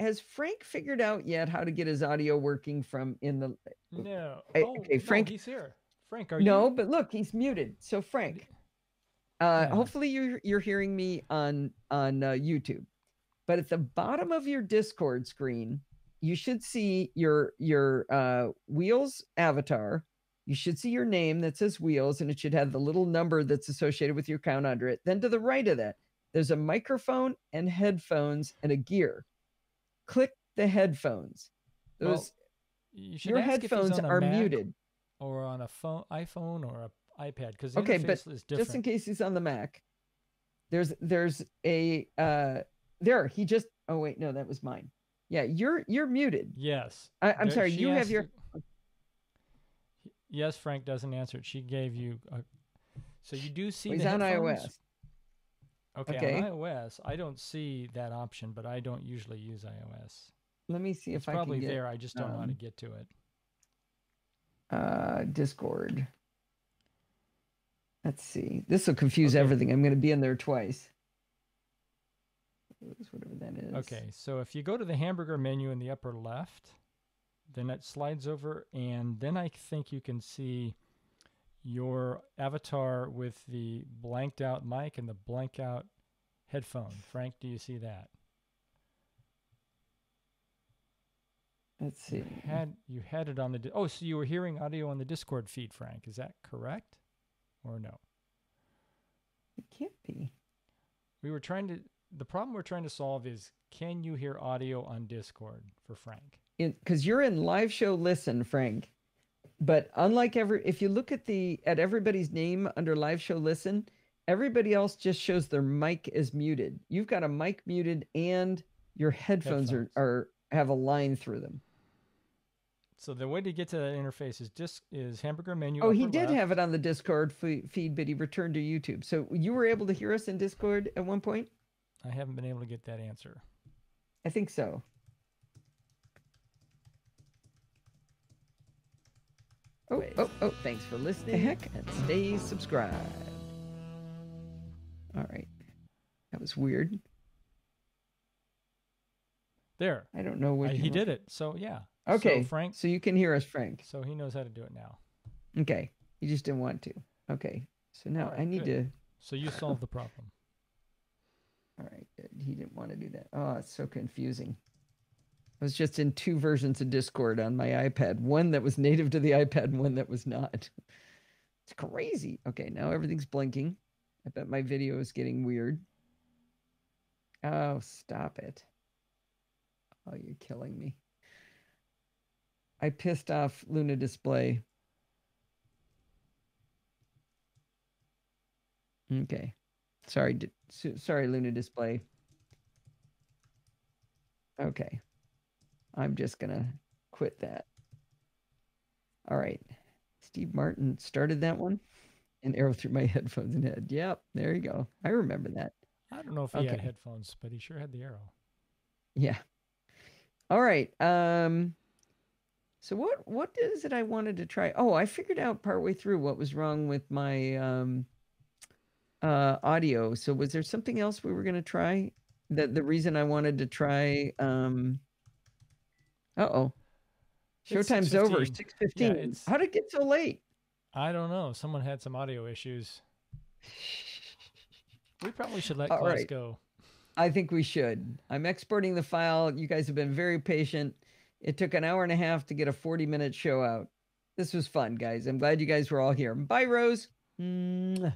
has Frank figured out yet how to get his audio working from in the... No. Okay, Frank. No, he's here. Frank, are you? No, but look, he's muted. So Frank, hopefully you're hearing me on YouTube. But at the bottom of your Discord screen, you should see your Wheels avatar. You should see your name that says Wheels, and it should have the little number that's associated with your account under it. Then to the right of that, there's a microphone and headphones and a gear. Click the headphones. Your headphones are muted. Or on a iPhone or an iPad, because the interface is different. Just in case he's on the Mac, there's a there. He just. Oh wait, no, that was mine. Yeah, you're muted. Yes. I'm sorry. You have your. Yes, Frank doesn't answer it. She gave you. So you do see. He's on iOS. Okay, on iOS, I don't see that option, but I don't usually use iOS. Let me see if I can probably there. I just don't know how to get to it. Discord. Let's see. This will confuse everything. I'm going to be in there twice. Whatever that is. Okay, so if you go to the hamburger menu in the upper left, then it slides over, and then I think you can see your avatar with the blanked out mic and the blanked out headphone. Frank, do you see that? Let's see. You had it on the... so you were hearing audio on the Discord feed, Frank. Is that correct? Or no? It can't be. The problem we're trying to solve is, can you hear audio on Discord for Frank? Because you're in live show listen, Frank. But unlike if you look at everybody's name under live show listen, everybody else just shows their mic is muted. You've got a mic muted and your headphones. Have a line through them. So the way to get to that interface is hamburger menu. Oh, he did have it on the Discord feed, but he returned to YouTube. So you were able to hear us in Discord at one point? I haven't been able to get that answer. I think so. Oh, thanks for listening. And stay subscribed. All right. That was weird. There. I don't know what he did it. So, yeah. Okay. So, Frank. So you can hear us, Frank. So he knows how to do it now. Okay. He just didn't want to. Okay. So now I need to. So you solved the problem. All right. Good. He didn't want to do that. Oh, it's so confusing. I was just in two versions of Discord on my iPad. One that was native to the iPad and one that was not. It's crazy. Okay. Now everything's blinking. I bet my video is getting weird. Oh, stop it. Oh, you're killing me. I pissed off Luna Display. Okay. Sorry, Luna Display. Okay. I'm just going to quit that. All right. Steve Martin started that one. An arrow through my headphones and head. Yep, there you go. I remember that. I don't know if he had headphones, but he sure had the arrow. Yeah. All right. So what is it I wanted to try? Oh, I figured out partway through what was wrong with my audio. So was there something else we were going to try? The reason I wanted to try uh-oh. Showtime's over. 6:15. Yeah, how did it get so late? I don't know. Someone had some audio issues. We probably should let class go. I think we should. I'm exporting the file. You guys have been very patient. It took an hour and a half to get a 40-minute show out. This was fun, guys. I'm glad you guys were all here. Bye, Rose. Mwah.